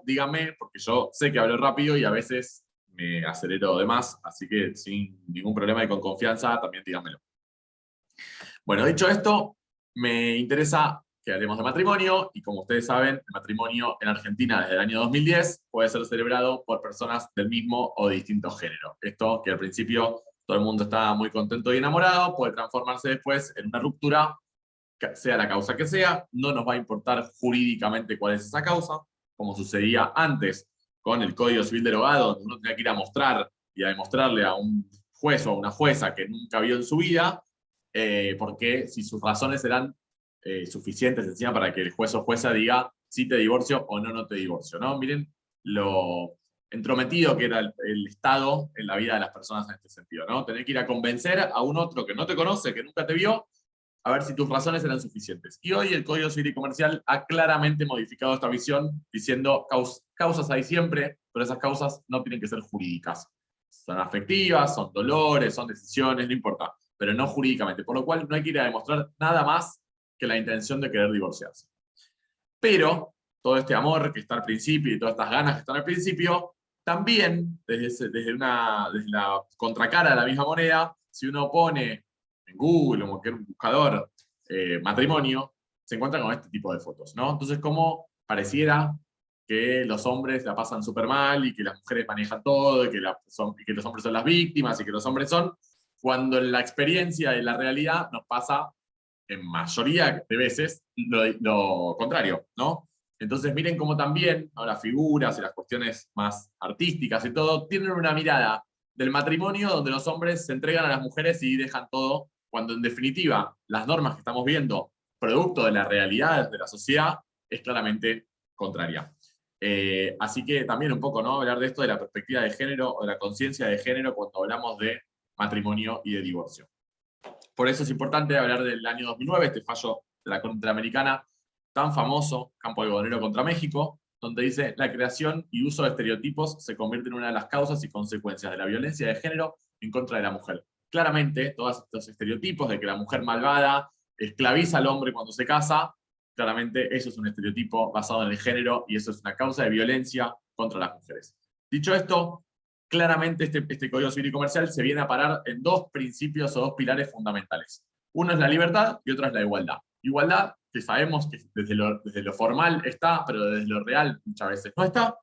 díganme, porque yo sé que hablo rápido y a veces me acelero de más, así que sin ningún problema y con confianza también díganmelo. Bueno, dicho esto, me interesa que hablemos de matrimonio, y como ustedes saben, el matrimonio en Argentina desde el año 2010 puede ser celebrado por personas del mismo o de distinto género. Esto que al principio todo el mundo estaba muy contento y enamorado, puede transformarse después en una ruptura, sea la causa que sea, no nos va a importar jurídicamente cuál es esa causa, como sucedía antes con el Código Civil derogado, donde uno tenía que ir a mostrar y a demostrarle a un juez o a una jueza que nunca vio en su vida, porque si sus razones eran suficientes encima para que el juez o jueza diga si te divorcio o no, no te divorcio, ¿no? Miren lo entrometido que era el Estado en la vida de las personas en este sentido, ¿no? Tener que ir a convencer a un otro que no te conoce, que nunca te vio, a ver si tus razones eran suficientes. Y hoy el Código Civil y Comercial ha claramente modificado esta visión, diciendo causas hay siempre, pero esas causas no tienen que ser jurídicas. Son afectivas, son dolores, son decisiones, no importa, pero no jurídicamente. Por lo cual no hay que ir a demostrar nada más que la intención de querer divorciarse. Pero todo este amor que está al principio y todas estas ganas que están al principio, también desde la contracara de la misma moneda, si uno pone en Google o en cualquier buscador matrimonio, se encuentra con este tipo de fotos, ¿no? Entonces, como pareciera que los hombres la pasan súper mal y que las mujeres manejan todo y que los hombres son las víctimas y que los hombres son, cuando en la experiencia y la realidad nos pasa en mayoría de veces lo contrario, ¿no? Entonces miren cómo también, ¿no?, las figuras y las cuestiones más artísticas y todo tienen una mirada del matrimonio donde los hombres se entregan a las mujeres y dejan todo, cuando en definitiva las normas que estamos viendo, producto de la realidad de la sociedad, es claramente contraria. Así que también un poco, ¿no?, hablar de esto de la perspectiva de género o de la conciencia de género cuando hablamos de matrimonio y de divorcio. Por eso es importante hablar del año 2009, este fallo de la Corte Interamericana tan famoso, Campo Algodonero contra México, donde dice: la creación y uso de estereotipos se convierte en una de las causas y consecuencias de la violencia de género en contra de la mujer. Claramente, todos estos estereotipos de que la mujer malvada esclaviza al hombre cuando se casa, claramente eso es un estereotipo basado en el género y eso es una causa de violencia contra las mujeres. Dicho esto, claramente este Código Civil y Comercial se viene a parar en dos principios o dos pilares fundamentales. Uno es la libertad y otro es la igualdad. Igualdad, que sabemos que desde lo formal está, pero desde lo real muchas veces no está.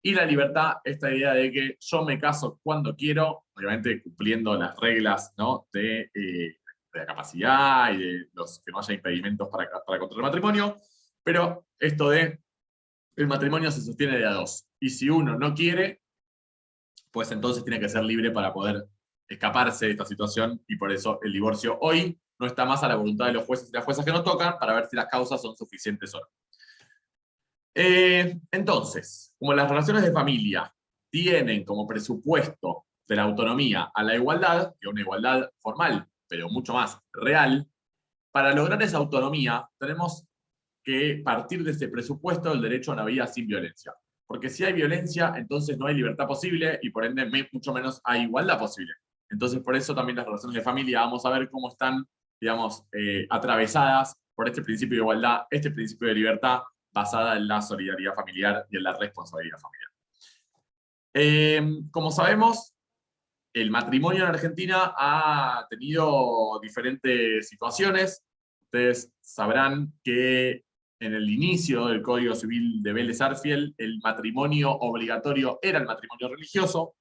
Y la libertad, esta idea de que yo me caso cuando quiero, obviamente cumpliendo las reglas, ¿no?, de la capacidad y de que no haya impedimentos para contraer matrimonio, pero esto de el matrimonio se sostiene de a dos. Y si uno no quiere, pues entonces tiene que ser libre para poder escaparse de esta situación, y por eso el divorcio hoy no está más a la voluntad de los jueces y las juezas que nos tocan para ver si las causas son suficientes o no. Entonces, como las relaciones de familia tienen como presupuesto de la autonomía a la igualdad, que es una igualdad formal, pero mucho más real, para lograr esa autonomía tenemos que partir de ese presupuesto del derecho a una vida sin violencia. Porque si hay violencia, entonces no hay libertad posible y por ende mucho menos hay igualdad posible. Entonces por eso también las relaciones de familia vamos a ver cómo están, digamos, atravesadas por este principio de igualdad, este principio de libertad basada en la solidaridad familiar y en la responsabilidad familiar. Como sabemos, el matrimonio en Argentina ha tenido diferentes situaciones. Ustedes sabrán que en el inicio del Código Civil de Vélez Sarsfield, el matrimonio obligatorio era el matrimonio religioso,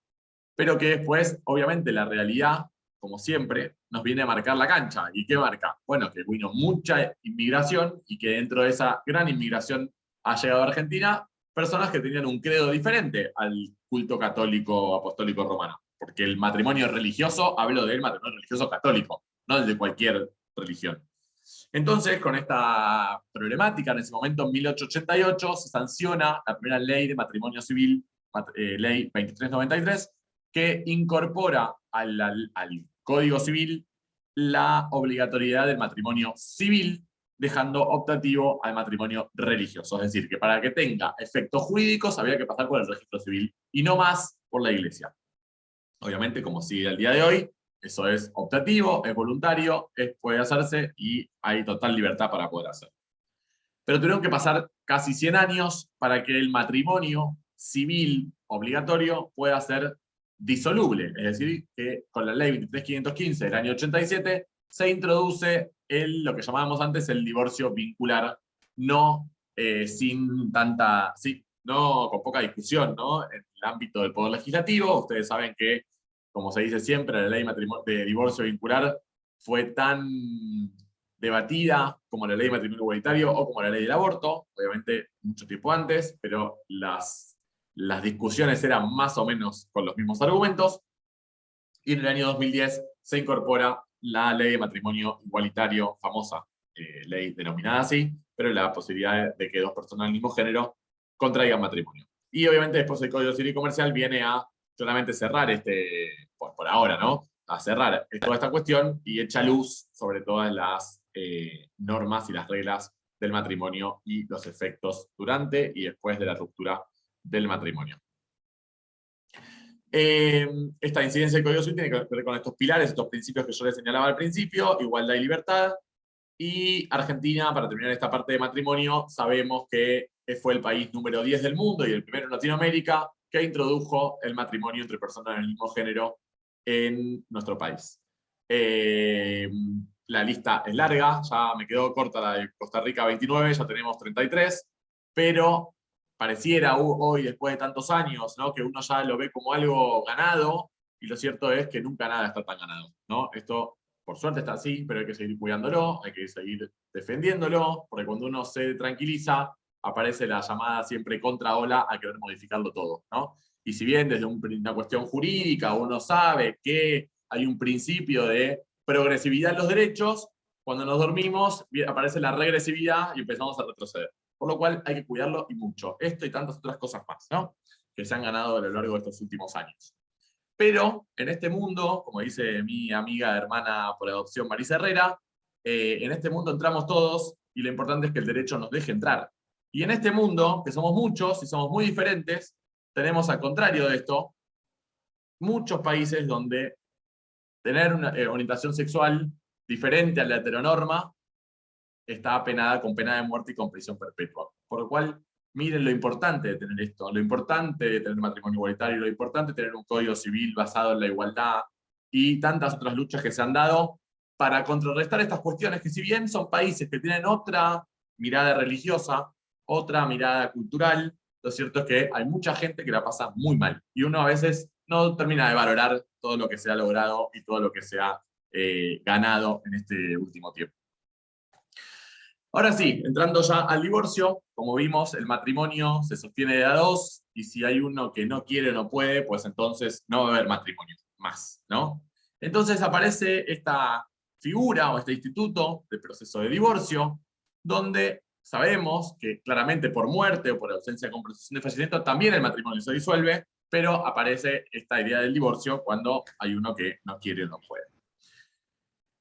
pero que después, obviamente, la realidad, como siempre, nos viene a marcar la cancha. ¿Y qué marca? Bueno, que vino mucha inmigración y que dentro de esa gran inmigración ha llegado a Argentina personas que tenían un credo diferente al culto católico apostólico romano. Porque el matrimonio religioso, hablo del matrimonio religioso católico, no el de cualquier religión. Entonces, con esta problemática, en ese momento, en 1888, se sanciona la primera ley de matrimonio civil, ley 2393, que incorpora al Código Civil la obligatoriedad del matrimonio civil, dejando optativo al matrimonio religioso. Es decir, que para que tenga efectos jurídicos había que pasar por el registro civil y no más por la iglesia. Obviamente, como sigue al día de hoy, eso es optativo, es voluntario, puede hacerse y hay total libertad para poder hacerlo. Pero tuvieron que pasar casi 100 años para que el matrimonio civil obligatorio pueda ser disoluble. Es decir, que con la ley 23.515 del año 87 se introduce lo que llamábamos antes el divorcio vincular, no sin tanta, sí, no con poca discusión, ¿no? En el ámbito del poder legislativo. Ustedes saben que, como se dice siempre, la ley de divorcio vincular fue tan debatida como la ley de matrimonio igualitario o como la ley del aborto, obviamente mucho tiempo antes, pero las discusiones eran más o menos con los mismos argumentos, y en el año 2010 se incorpora la ley de matrimonio igualitario, famosa ley denominada así, pero la posibilidad de que dos personas del mismo género contraigan matrimonio. Y obviamente después el Código Civil y Comercial viene a solamente cerrar por ahora, ¿no? A cerrar toda esta cuestión y echa luz sobre todas las normas y las reglas del matrimonio y los efectos durante y después de la ruptura del matrimonio. Esta incidencia del Código Civil tiene que ver con estos pilares, estos principios que yo les señalaba al principio: igualdad y libertad. Y Argentina, para terminar esta parte de matrimonio, sabemos que fue el país número 10 del mundo y el primero en Latinoamérica que introdujo el matrimonio entre personas del mismo género en nuestro país. La lista es larga, ya me quedó corta la de Costa Rica 29, ya tenemos 33, pero pareciera hoy, después de tantos años, ¿no?, que uno ya lo ve como algo ganado, y lo cierto es que nunca nada está tan ganado, ¿no? Esto, por suerte, está así, pero hay que seguir cuidándolo, hay que seguir defendiéndolo, porque cuando uno se tranquiliza, aparece la llamada siempre contraola a querer modificarlo todo, ¿no? Y si bien desde una cuestión jurídica uno sabe que hay un principio de progresividad en los derechos, cuando nos dormimos aparece la regresividad y empezamos a retroceder. Por lo cual hay que cuidarlo y mucho. Esto y tantas otras cosas más, ¿no?, que se han ganado a lo largo de estos últimos años. Pero en este mundo, como dice mi amiga hermana por adopción Marisa Herrera, en este mundo entramos todos y lo importante es que el derecho nos deje entrar. Y en este mundo, que somos muchos y somos muy diferentes, tenemos, al contrario de esto, muchos países donde tener una orientación sexual diferente a la heteronorma está penada con pena de muerte y con prisión perpetua. Por lo cual, miren lo importante de tener esto, lo importante de tener matrimonio igualitario, lo importante de tener un código civil basado en la igualdad y tantas otras luchas que se han dado para contrarrestar estas cuestiones que, si bien son países que tienen otra mirada religiosa, otra mirada cultural, lo cierto es que hay mucha gente que la pasa muy mal. Y uno a veces no termina de valorar todo lo que se ha logrado y todo lo que se ha ganado en este último tiempo. Ahora sí, entrando ya al divorcio, como vimos, el matrimonio se sostiene de a dos, y si hay uno que no quiere o no puede, pues entonces no va a haber matrimonio más, ¿no? Entonces aparece esta figura o este instituto de proceso de divorcio, donde sabemos que claramente por muerte o por ausencia de compensación de fallecimiento también el matrimonio se disuelve, pero aparece esta idea del divorcio cuando hay uno que no quiere o no puede.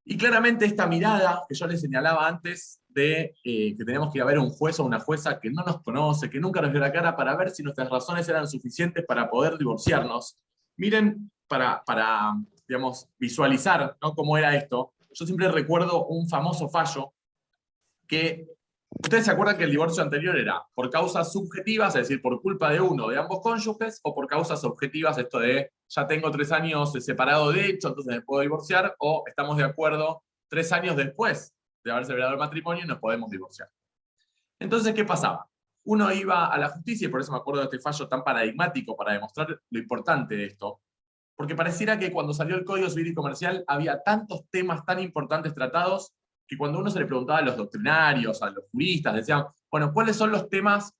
Y claramente esta mirada que yo les señalaba antes de que tenemos que ir a ver a un juez o una jueza que no nos conoce, que nunca nos vio la cara, para ver si nuestras razones eran suficientes para poder divorciarnos. Miren, para digamos, visualizar, ¿no?, cómo era esto. Yo siempre recuerdo un famoso fallo que... Ustedes se acuerdan que el divorcio anterior era por causas subjetivas, es decir, por culpa de uno de ambos cónyuges, o por causas objetivas, esto de ya tengo 3 años separado de hecho, entonces me puedo divorciar, o estamos de acuerdo 3 años después de haber celebrado el matrimonio y nos podemos divorciar. Entonces, ¿qué pasaba? Uno iba a la justicia, y por eso me acuerdo de este fallo tan paradigmático para demostrar lo importante de esto, porque pareciera que cuando salió el Código Civil y Comercial había tantos temas tan importantes tratados que cuando uno se le preguntaba a los doctrinarios, a los juristas, decían, bueno, ¿cuáles son los temas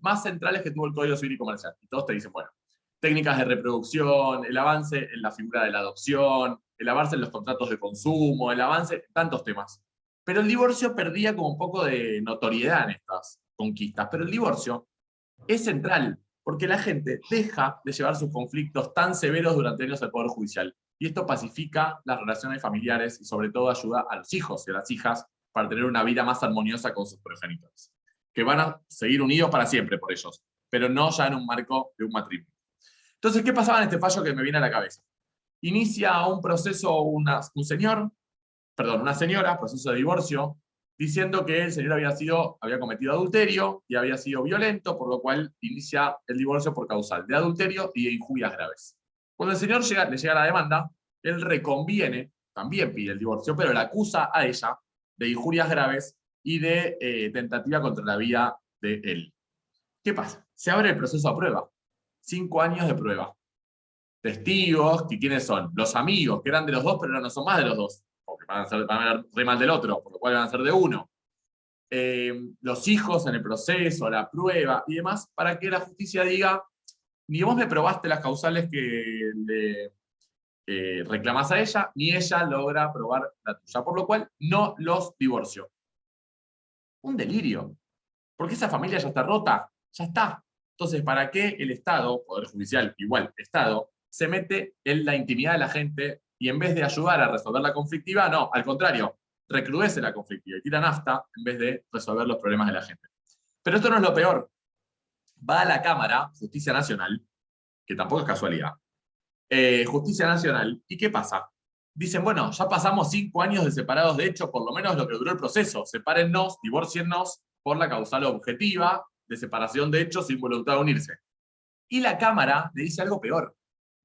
más centrales que tuvo el Código Civil y Comercial? Y todos te dicen, bueno, técnicas de reproducción, el avance en la figura de la adopción, el avance en los contratos de consumo, el avance, tantos temas. Pero el divorcio perdía como un poco de notoriedad en estas conquistas. Pero el divorcio es central, porque la gente deja de llevar sus conflictos tan severos durante años al Poder Judicial. Y esto pacifica las relaciones familiares y sobre todo ayuda a los hijos y a las hijas para tener una vida más armoniosa con sus progenitores, que van a seguir unidos para siempre por ellos, pero no ya en un marco de un matrimonio. Entonces, ¿qué pasaba en este fallo que me viene a la cabeza? Inicia un proceso una señora, proceso de divorcio, diciendo que el señor había cometido adulterio y había sido violento, por lo cual inicia el divorcio por causal de adulterio y de injurias graves. Cuando el señor le llega la demanda, él reconviene, también pide el divorcio, pero la acusa a ella de injurias graves y de tentativa contra la vida de él. ¿Qué pasa? Se abre el proceso a prueba. 5 años de prueba. Testigos, que ¿quiénes son? Los amigos, que eran de los dos, pero no son más de los dos, porque van a ver re mal del otro, por lo cual van a ser de uno. Los hijos en el proceso, la prueba y demás, para que la justicia diga, ni vos me probaste las causales que le reclamás a ella, ni ella logra probar la tuya, por lo cual no los divorció. Un delirio, porque esa familia ya está rota, ya está. Entonces, ¿para qué el Estado, Poder Judicial, igual Estado, se mete en la intimidad de la gente y en vez de ayudar a resolver la conflictiva, no, al contrario, recrudece la conflictiva y tira nafta en vez de resolver los problemas de la gente? Pero esto no es lo peor. Va a la Cámara, Justicia Nacional, que tampoco es casualidad, Justicia Nacional, ¿y qué pasa? Dicen, bueno, ya pasamos 5 años de separados de hecho, por lo menos lo que duró el proceso, sepárennos, divórciennos por la causal objetiva de separación de hecho sin voluntad de unirse. Y la Cámara le dice algo peor.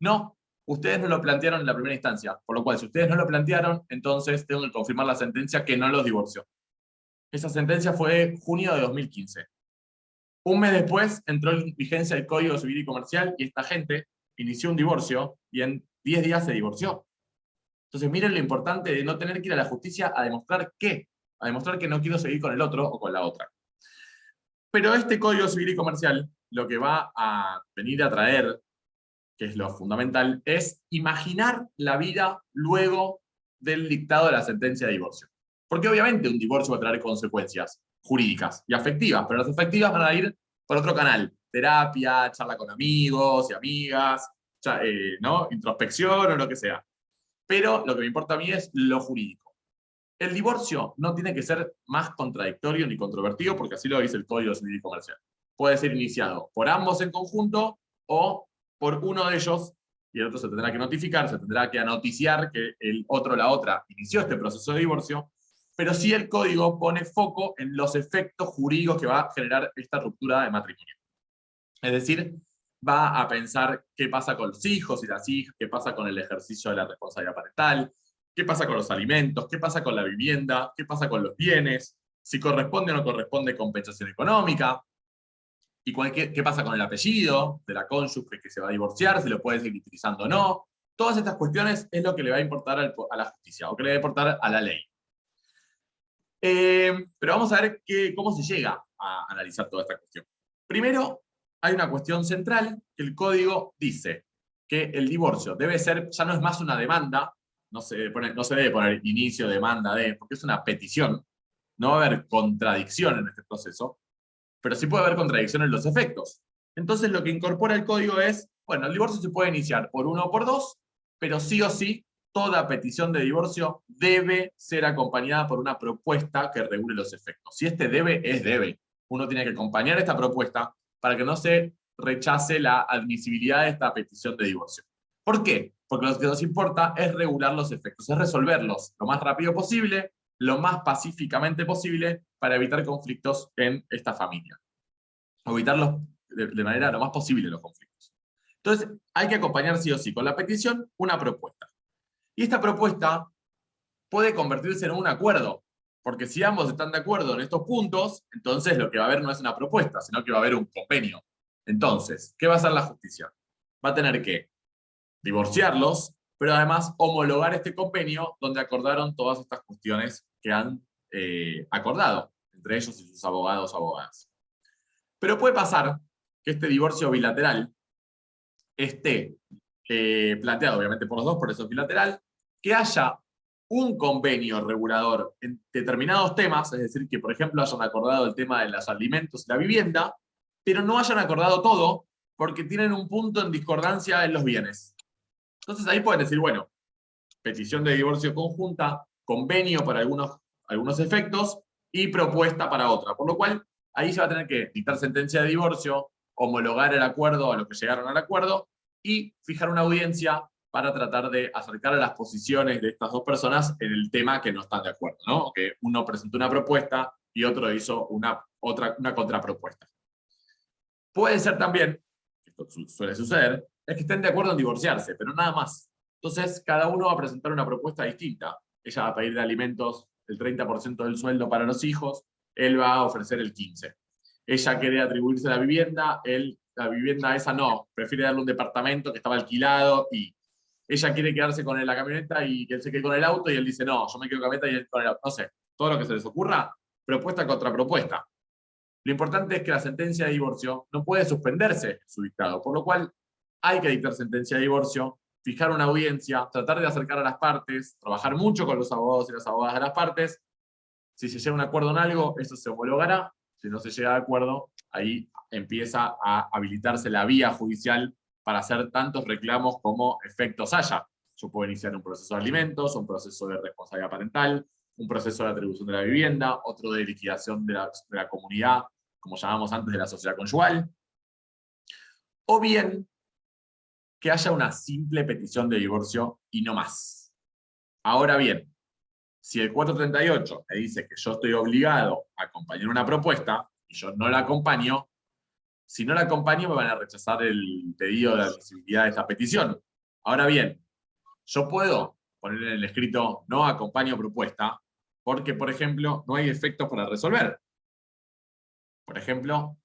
No, ustedes no lo plantearon en la primera instancia, por lo cual si ustedes no lo plantearon, entonces tengo que confirmar la sentencia que no los divorció. Esa sentencia fue junio de 2015. Un mes después entró en vigencia el Código Civil y Comercial y esta gente inició un divorcio y en 10 días se divorció. Entonces miren lo importante de no tener que ir a la justicia a demostrar que no quiero seguir con el otro o con la otra. Pero este Código Civil y Comercial lo que va a venir a traer, que es lo fundamental, es imaginar la vida luego del dictado de la sentencia de divorcio. Porque obviamente un divorcio va a traer consecuencias jurídicas y afectivas, pero las afectivas van a ir por otro canal. Terapia, charla con amigos y amigas, ¿no? Introspección o lo que sea. Pero lo que me importa a mí es lo jurídico. El divorcio no tiene que ser más contradictorio ni controvertido, porque así lo dice el Código Civil y Comercial. Puede ser iniciado por ambos en conjunto o por uno de ellos, y el otro se tendrá que notificar, se tendrá que anoticiar que el otro o la otra inició este proceso de divorcio, pero sí el código pone foco en los efectos jurídicos que va a generar esta ruptura de matrimonio. Es decir, va a pensar qué pasa con los hijos y las hijas, qué pasa con el ejercicio de la responsabilidad parental, qué pasa con los alimentos, qué pasa con la vivienda, qué pasa con los bienes, si corresponde o no corresponde compensación económica, y qué pasa con el apellido de la cónyuge que se va a divorciar, si lo puede seguir utilizando o no. Todas estas cuestiones es lo que le va a importar a la justicia, o que le va a importar a la ley. Pero vamos a ver cómo se llega a analizar toda esta cuestión. Primero, hay una cuestión central, que el código dice que el divorcio debe ser, ya no es más una demanda, no se debe poner inicio, demanda de, porque es una petición, no va a haber contradicción en este proceso, pero sí puede haber contradicción en los efectos. Entonces lo que incorpora el código es, bueno, el divorcio se puede iniciar por 1 o por 2, pero sí o sí, toda petición de divorcio debe ser acompañada por una propuesta que regule los efectos. Si este debe, es debe. Uno tiene que acompañar esta propuesta para que no se rechace la admisibilidad de esta petición de divorcio. ¿Por qué? Porque lo que nos importa es regular los efectos, es resolverlos lo más rápido posible, lo más pacíficamente posible, para evitar conflictos en esta familia. O evitarlos de manera lo más posible los conflictos. Entonces, hay que acompañar sí o sí con la petición una propuesta. Y esta propuesta puede convertirse en un acuerdo, porque si ambos están de acuerdo en estos puntos, entonces lo que va a haber no es una propuesta, sino que va a haber un convenio. Entonces, ¿qué va a hacer la justicia? Va a tener que divorciarlos, pero además homologar este convenio donde acordaron todas estas cuestiones que han acordado, entre ellos y sus abogados o abogadas. Pero puede pasar que este divorcio bilateral esté planteado obviamente por los dos, por eso es bilateral, que haya un convenio regulador en determinados temas, es decir, que por ejemplo hayan acordado el tema de los alimentos y la vivienda, pero no hayan acordado todo porque tienen un punto en discordancia en los bienes. Entonces ahí pueden decir, bueno, petición de divorcio conjunta, convenio para algunos efectos y propuesta para otra. Por lo cual, ahí se va a tener que dictar sentencia de divorcio, homologar el acuerdo a lo que llegaron al acuerdo y fijar una audiencia para tratar de acercar a las posiciones de estas dos personas en el tema que no están de acuerdo, ¿no? Que uno presentó una propuesta y otro hizo una contrapropuesta. Puede ser también, esto suele suceder, es que estén de acuerdo en divorciarse, pero nada más. Entonces, cada uno va a presentar una propuesta distinta. Ella va a pedir de alimentos el 30% del sueldo para los hijos, él va a ofrecer el 15%. Ella quiere atribuirse la vivienda, él, la vivienda esa no, prefiere darle un departamento que estaba alquilado y ella quiere quedarse con la camioneta y que él se quede con el auto y él dice, no, yo me quedo con la camioneta y él con el auto. No sé, todo lo que se les ocurra, propuesta contra propuesta. Lo importante es que la sentencia de divorcio no puede suspenderse en su dictado, por lo cual hay que dictar sentencia de divorcio, fijar una audiencia, tratar de acercar a las partes, trabajar mucho con los abogados y las abogadas de las partes. Si se llega a un acuerdo en algo, eso se homologará. Si no se llega a acuerdo, ahí empieza a habilitarse la vía judicial para hacer tantos reclamos como efectos haya. Yo puedo iniciar un proceso de alimentos, un proceso de responsabilidad parental, un proceso de atribución de la vivienda, otro de liquidación de la comunidad, como llamamos antes, de la sociedad conyugal, o bien que haya una simple petición de divorcio y no más. Ahora bien, si el 438 me dice que yo estoy obligado a acompañar una propuesta y yo no la acompaño, si no la acompaño me van a rechazar el pedido de admisibilidad de esta petición. Ahora bien, yo puedo poner en el escrito no acompaño propuesta porque, por ejemplo, no hay efectos para resolver. Por ejemplo,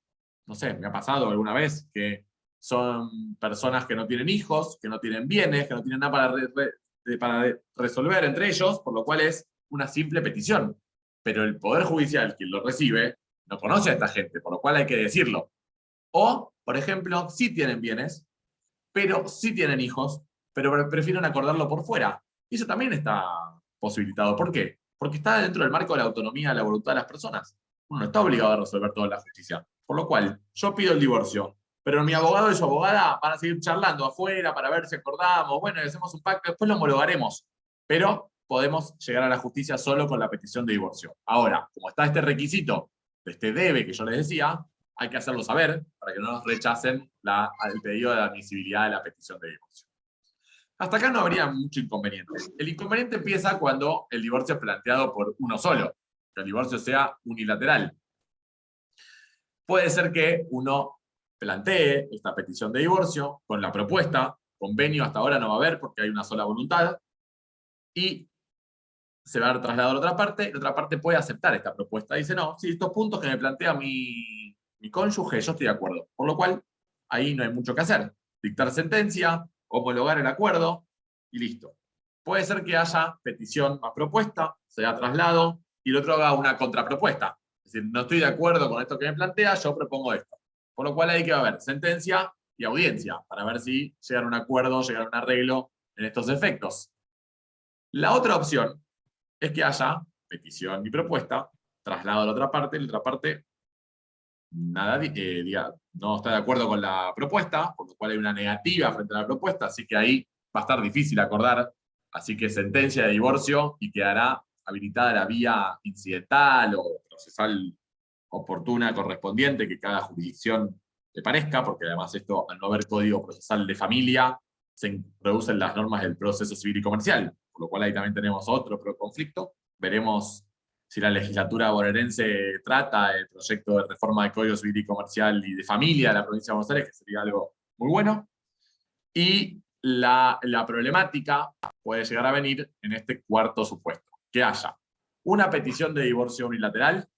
no sé, me ha pasado alguna vez que son personas que no tienen hijos, que no tienen bienes, que no tienen nada para resolver entre ellos, por lo cual es una simple petición. Pero el Poder Judicial, quien lo recibe, no conoce a esta gente, por lo cual hay que decirlo. O, por ejemplo, sí tienen bienes, pero sí tienen hijos, pero prefieren acordarlo por fuera. Y eso también está posibilitado. ¿Por qué? Porque está dentro del marco de la autonomía de la voluntad de las personas. Uno no está obligado a resolver todo en la justicia. Por lo cual, yo pido el divorcio, pero mi abogado y su abogada van a seguir charlando afuera para ver si acordamos, bueno, hacemos un pacto, después lo homologaremos. Pero podemos llegar a la justicia solo con la petición de divorcio. Ahora, como está este requisito, este debe que yo les decía, hay que hacerlo saber para que no nos rechacen el pedido de admisibilidad de la petición de divorcio. Hasta acá no habría mucho inconveniente. El inconveniente empieza cuando el divorcio es planteado por uno solo, que el divorcio sea unilateral. Puede ser que uno plantee esta petición de divorcio con la propuesta, convenio hasta ahora no va a haber porque hay una sola voluntad, y se va a trasladar a otra parte, y la otra parte puede aceptar esta propuesta. Dice, no, sí, estos puntos que me plantea mi cónyuge, yo estoy de acuerdo. Por lo cual, ahí no hay mucho que hacer. Dictar sentencia, homologar el acuerdo, y listo. Puede ser que haya petición más propuesta, sea traslado, y el otro haga una contrapropuesta. Es decir, no estoy de acuerdo con esto que me plantea, yo propongo esto. Por lo cual hay que haber sentencia y audiencia, para ver si llegan a un acuerdo, llegan a un arreglo en estos efectos. La otra opción es que haya petición y propuesta, traslado a la otra parte, y la otra parte nada, no está de acuerdo con la propuesta, por lo cual hay una negativa frente a la propuesta, así que ahí va a estar difícil acordar, así que sentencia de divorcio y quedará habilitada la vía incidental o procesal oportuna correspondiente que cada jurisdicción le parezca, porque además esto, al no haber código procesal de familia, se introducen las normas del proceso civil y comercial, por lo cual ahí también tenemos otro conflicto. Veremos si la legislatura bonaerense trata el proyecto de reforma del Código Civil y Comercial y de familia de la provincia de Buenos Aires, que sería algo muy bueno. Y la problemática puede llegar a venir en este cuarto supuesto, que haya una petición de divorcio unilateral,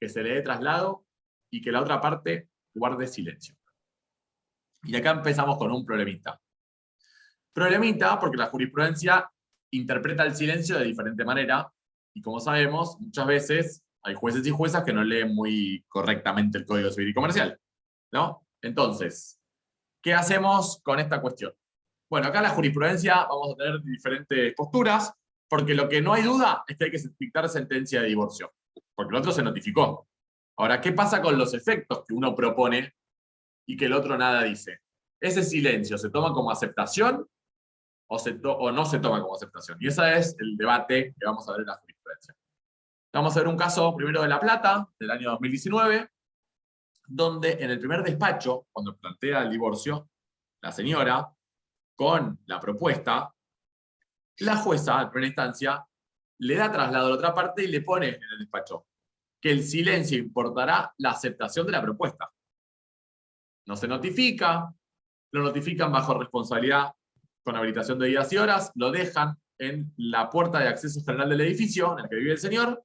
que se le dé traslado y que la otra parte guarde silencio. Y acá empezamos con un problemita. Problemita porque la jurisprudencia interpreta el silencio de diferente manera y como sabemos, muchas veces hay jueces y juezas que no leen muy correctamente el Código Civil y Comercial, ¿no? Entonces, ¿qué hacemos con esta cuestión? Bueno, acá en la jurisprudencia vamos a tener diferentes posturas, porque lo que no hay duda es que hay que dictar sentencia de divorcio, porque el otro se notificó. Ahora, ¿qué pasa con los efectos que uno propone y que el otro nada dice? ¿Ese silencio se toma como aceptación o no se toma como aceptación? Y ese es el debate que vamos a ver en la jurisprudencia. Vamos a ver un caso primero de La Plata, del año 2019, donde en el primer despacho, cuando plantea el divorcio, la señora con la propuesta, la jueza, en primera instancia, le da traslado a la otra parte y le pone en el despacho que el silencio importará la aceptación de la propuesta. No se notifica, lo notifican bajo responsabilidad con habilitación de días y horas, lo dejan en la puerta de acceso general del edificio en el que vive el señor,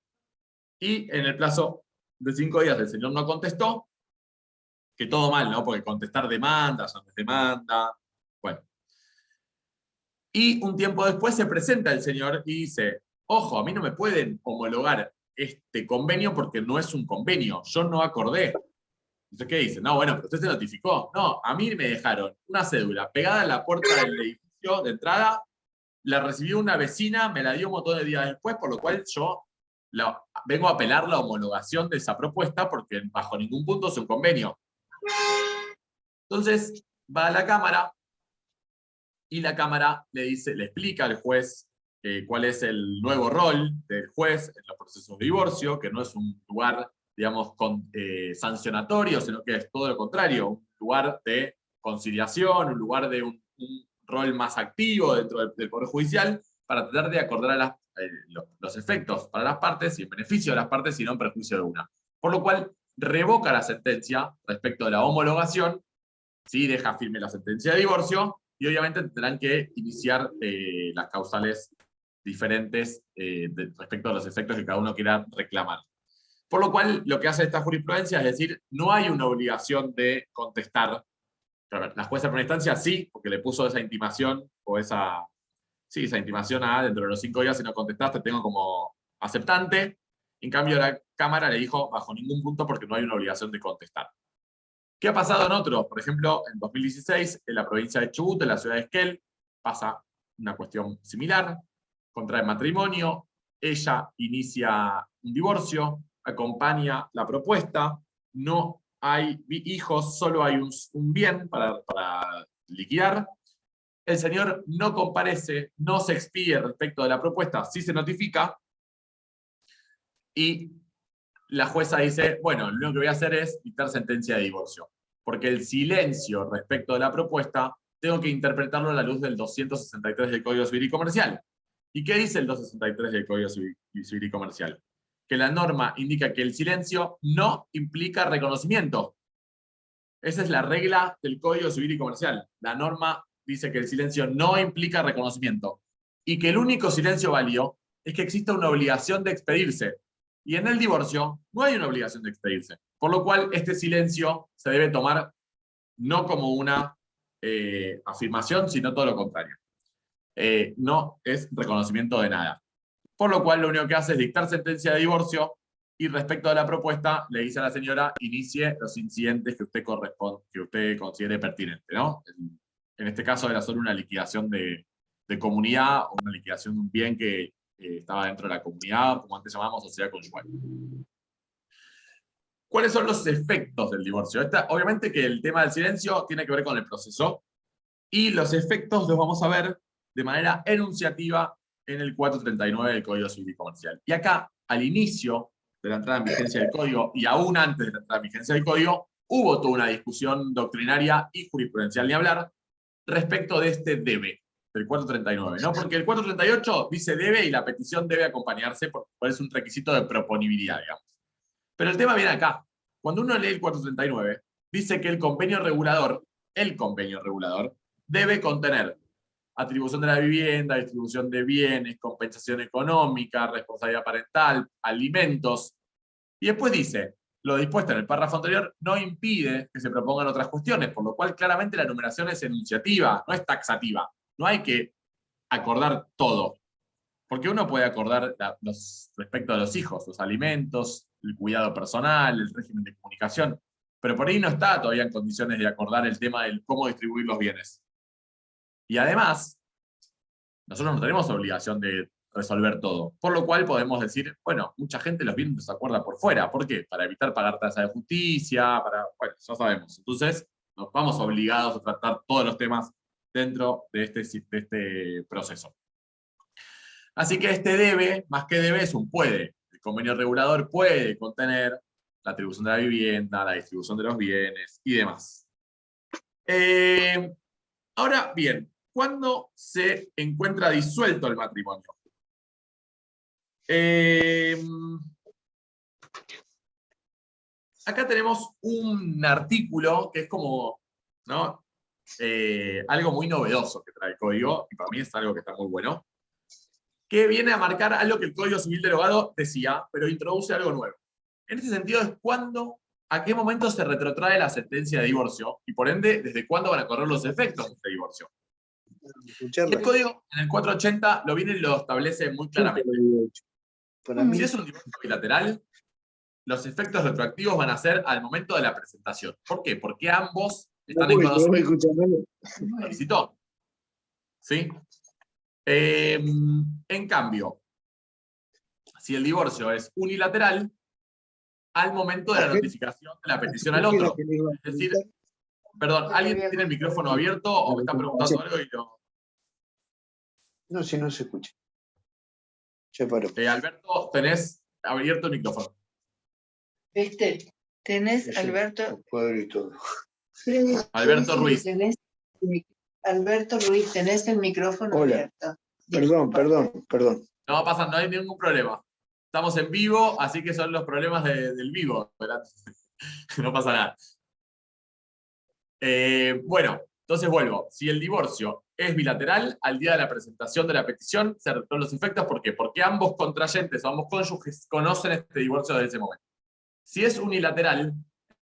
y en el plazo de 5 días el señor no contestó, que todo mal, ¿no? Porque contestar demandas, no es demanda, bueno. Y un tiempo después se presenta el señor y dice, ojo, a mí no me pueden homologar este convenio porque no es un convenio, yo no acordé. Entonces, ¿qué dice? No, bueno, pero usted se notificó. No, a mí me dejaron una cédula pegada en la puerta del edificio de entrada, la recibió una vecina, me la dio un montón de días después, por lo cual yo vengo a apelar la homologación de esa propuesta porque bajo ningún punto es un convenio. Entonces, va a la Cámara y la Cámara le dice, le explica al juez cuál es el nuevo rol del juez en los procesos de divorcio, que no es un lugar, digamos, sancionatorio, sino que es todo lo contrario, un lugar de conciliación, un lugar de un rol más activo dentro del Poder Judicial, para tratar de acordar los efectos para las partes y en beneficio de las partes y no en perjuicio de una. Por lo cual, revoca la sentencia respecto de la homologación, ¿sí? Deja firme la sentencia de divorcio, y obviamente tendrán que iniciar las causales diferentes respecto a los efectos que cada uno quiera reclamar. Por lo cual, lo que hace esta jurisprudencia es decir, no hay una obligación de contestar. A ver, la jueza de primera instancia sí, porque le puso esa intimación, o esa intimación a dentro de los 5 días si no contestaste, tengo como aceptante. En cambio, la Cámara le dijo, bajo ningún punto, porque no hay una obligación de contestar. ¿Qué ha pasado en otros? Por ejemplo, en 2016, en la provincia de Chubut, en la ciudad de Esquel, pasa una cuestión similar, contrae matrimonio, ella inicia un divorcio, acompaña la propuesta, no hay hijos, solo hay un bien para liquidar. El señor no comparece, no se expide respecto de la propuesta, sí se notifica, y la jueza dice, bueno, lo único que voy a hacer es dictar sentencia de divorcio, porque el silencio respecto de la propuesta tengo que interpretarlo a la luz del 263 del Código Civil y Comercial. ¿Y qué dice el 263 del Código Civil y Comercial? Que la norma indica que el silencio no implica reconocimiento. Esa es la regla del Código Civil y Comercial. La norma dice que el silencio no implica reconocimiento y que el único silencio válido es que exista una obligación de expedirse. Y en el divorcio no hay una obligación de expedirse. Por lo cual, este silencio se debe tomar no como una afirmación, sino todo lo contrario. No es reconocimiento de nada. Por lo cual, lo único que hace es dictar sentencia de divorcio y respecto a la propuesta, le dice a la señora, inicie los incidentes que usted considere pertinente, ¿no? En este caso era solo una liquidación de comunidad o una liquidación de un bien que estaba dentro de la comunidad, como antes llamábamos sociedad conyugal. ¿Cuáles son los efectos del divorcio? Obviamente que el tema del silencio tiene que ver con el proceso, y los efectos los vamos a ver de manera enunciativa en el 439 del Código Civil y Comercial. Y acá, al inicio de la entrada en vigencia del Código, y aún antes de la entrada en vigencia del Código, hubo toda una discusión doctrinaria y jurisprudencial, ni hablar, respecto de este debe, del 439, ¿no? Porque el 438 dice debe y la petición debe acompañarse, por es un requisito de proponibilidad, digamos. Pero el tema viene acá. Cuando uno lee el 439, dice que el convenio regulador debe contener atribución de la vivienda, distribución de bienes, compensación económica, responsabilidad parental, alimentos. Y después dice, lo dispuesto en el párrafo anterior no impide que se propongan otras cuestiones, por lo cual claramente la enumeración es enunciativa, no es taxativa. No hay que acordar todo. Porque uno puede acordar respecto a los hijos, los alimentos, el cuidado personal, el régimen de comunicación, pero por ahí no está todavía en condiciones de acordar el tema de cómo distribuir los bienes. Y además, nosotros no tenemos obligación de resolver todo, por lo cual podemos decir, bueno, mucha gente los bienes los acuerda por fuera. ¿Por qué? Para evitar pagar tasa de justicia, bueno, ya sabemos. Entonces, nos vamos obligados a tratar todos los temas dentro de este proceso. Así que este debe, más que debe, es un puede. El convenio regulador puede contener la atribución de la vivienda, la distribución de los bienes y demás. Ahora, bien, ¿cuándo se encuentra disuelto el matrimonio? Acá tenemos un artículo que es como, ¿no? Algo muy novedoso que trae el código, y para mí es algo que está muy bueno, que viene a marcar algo que el Código Civil derogado decía, pero introduce algo nuevo. En este sentido es cuándo, a qué momento se retrotrae la sentencia de divorcio, y por ende, desde cuándo van a correr los efectos de este divorcio. Y el código, en el 480, lo viene y lo establece muy claramente. Si es un divorcio bilateral, los efectos retroactivos van a ser al momento de la presentación. ¿Por qué? Porque ambos están en conocimiento. Solicitó. ¿Sí? En cambio, si el divorcio es unilateral, al momento de la notificación de la petición al otro. Es decir, perdón, ¿alguien tiene el micrófono abierto o me está preguntando algo y no? No, si no se escucha. Se paró. Alberto, tenés abierto el micrófono. Tenés, Alberto. Alberto Ruiz. Alberto Ruiz, tenés el micrófono abierto. Perdón. No pasa, no hay ningún problema. Estamos en vivo, así que son los problemas del vivo, ¿verdad? No pasa nada. Bueno, entonces vuelvo. Si el divorcio es bilateral, al día de la presentación de la petición se retornan los efectos. ¿Por qué? Porque ambos contrayentes o ambos cónyuges conocen este divorcio desde ese momento. Si es unilateral,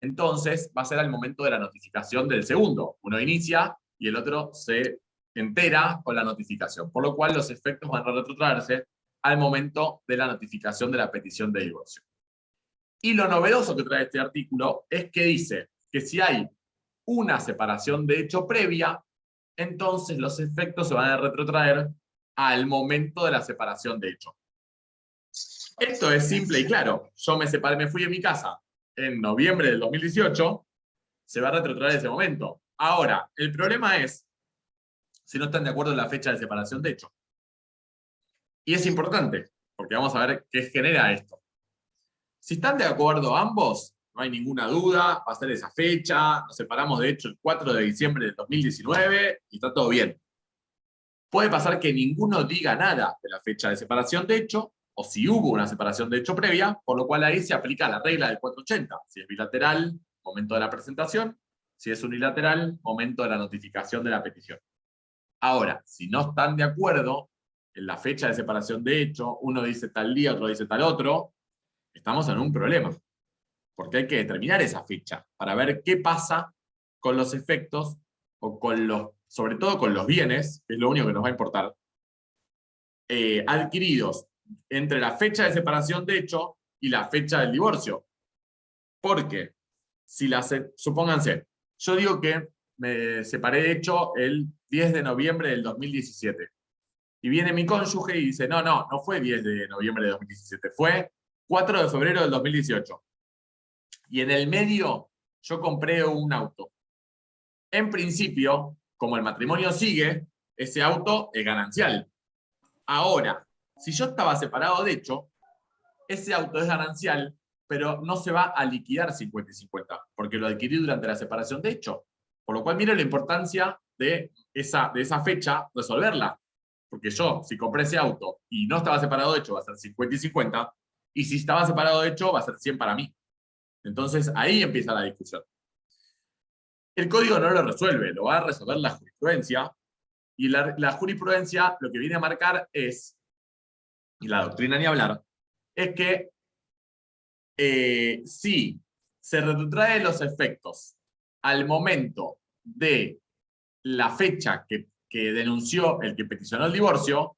entonces va a ser al momento de la notificación del segundo. Uno inicia y el otro se entera con la notificación, por lo cual los efectos van a retrotraerse al momento de la notificación de la petición de divorcio. Y lo novedoso que trae este artículo es que dice que si hay una separación de hecho previa, entonces los efectos se van a retrotraer al momento de la separación de hecho. Esto es simple y claro. Yo me separé, me fui de mi casa en noviembre del 2018, se va a retrotraer ese momento. Ahora, el problema es si no están de acuerdo en la fecha de separación de hecho. Y es importante, porque vamos a ver qué genera esto. Si están de acuerdo ambos, no hay ninguna duda, va a ser esa fecha, nos separamos de hecho el 4 de diciembre del 2019 y está todo bien. Puede pasar que ninguno diga nada de la fecha de separación de hecho, o si hubo una separación de hecho previa, por lo cual ahí se aplica la regla del 480. Si es bilateral, momento de la presentación; si es unilateral, momento de la notificación de la petición. Ahora, si no están de acuerdo en la fecha de separación de hecho, uno dice tal día, otro dice tal otro, estamos en un problema. Porque hay que determinar esa fecha para ver qué pasa con los efectos, o con los, sobre todo con los bienes, que es lo único que nos va a importar, adquiridos entre la fecha de separación de hecho y la fecha del divorcio. Porque, si supónganse, yo digo que me separé de hecho el 10 de noviembre del 2017. Y viene mi cónyuge y dice, no fue 10 de noviembre de 2017, fue 4 de febrero del 2018. Y en el medio yo compré un auto. En principio, como el matrimonio sigue, ese auto es ganancial. Ahora, si yo estaba separado de hecho, ese auto es ganancial, pero no se va a liquidar 50 y 50, porque lo adquirí durante la separación de hecho. Por lo cual, mire la importancia de esa fecha, resolverla. Porque yo, si compré ese auto y no estaba separado de hecho, va a ser 50 y 50, y si estaba separado de hecho, va a ser 100 para mí. Entonces, ahí empieza la discusión. El código no lo resuelve, lo va a resolver la jurisprudencia, y la jurisprudencia lo que viene a marcar es, y la doctrina ni hablar, es que si se retrotrae los efectos al momento de la fecha que denunció el que peticionó el divorcio,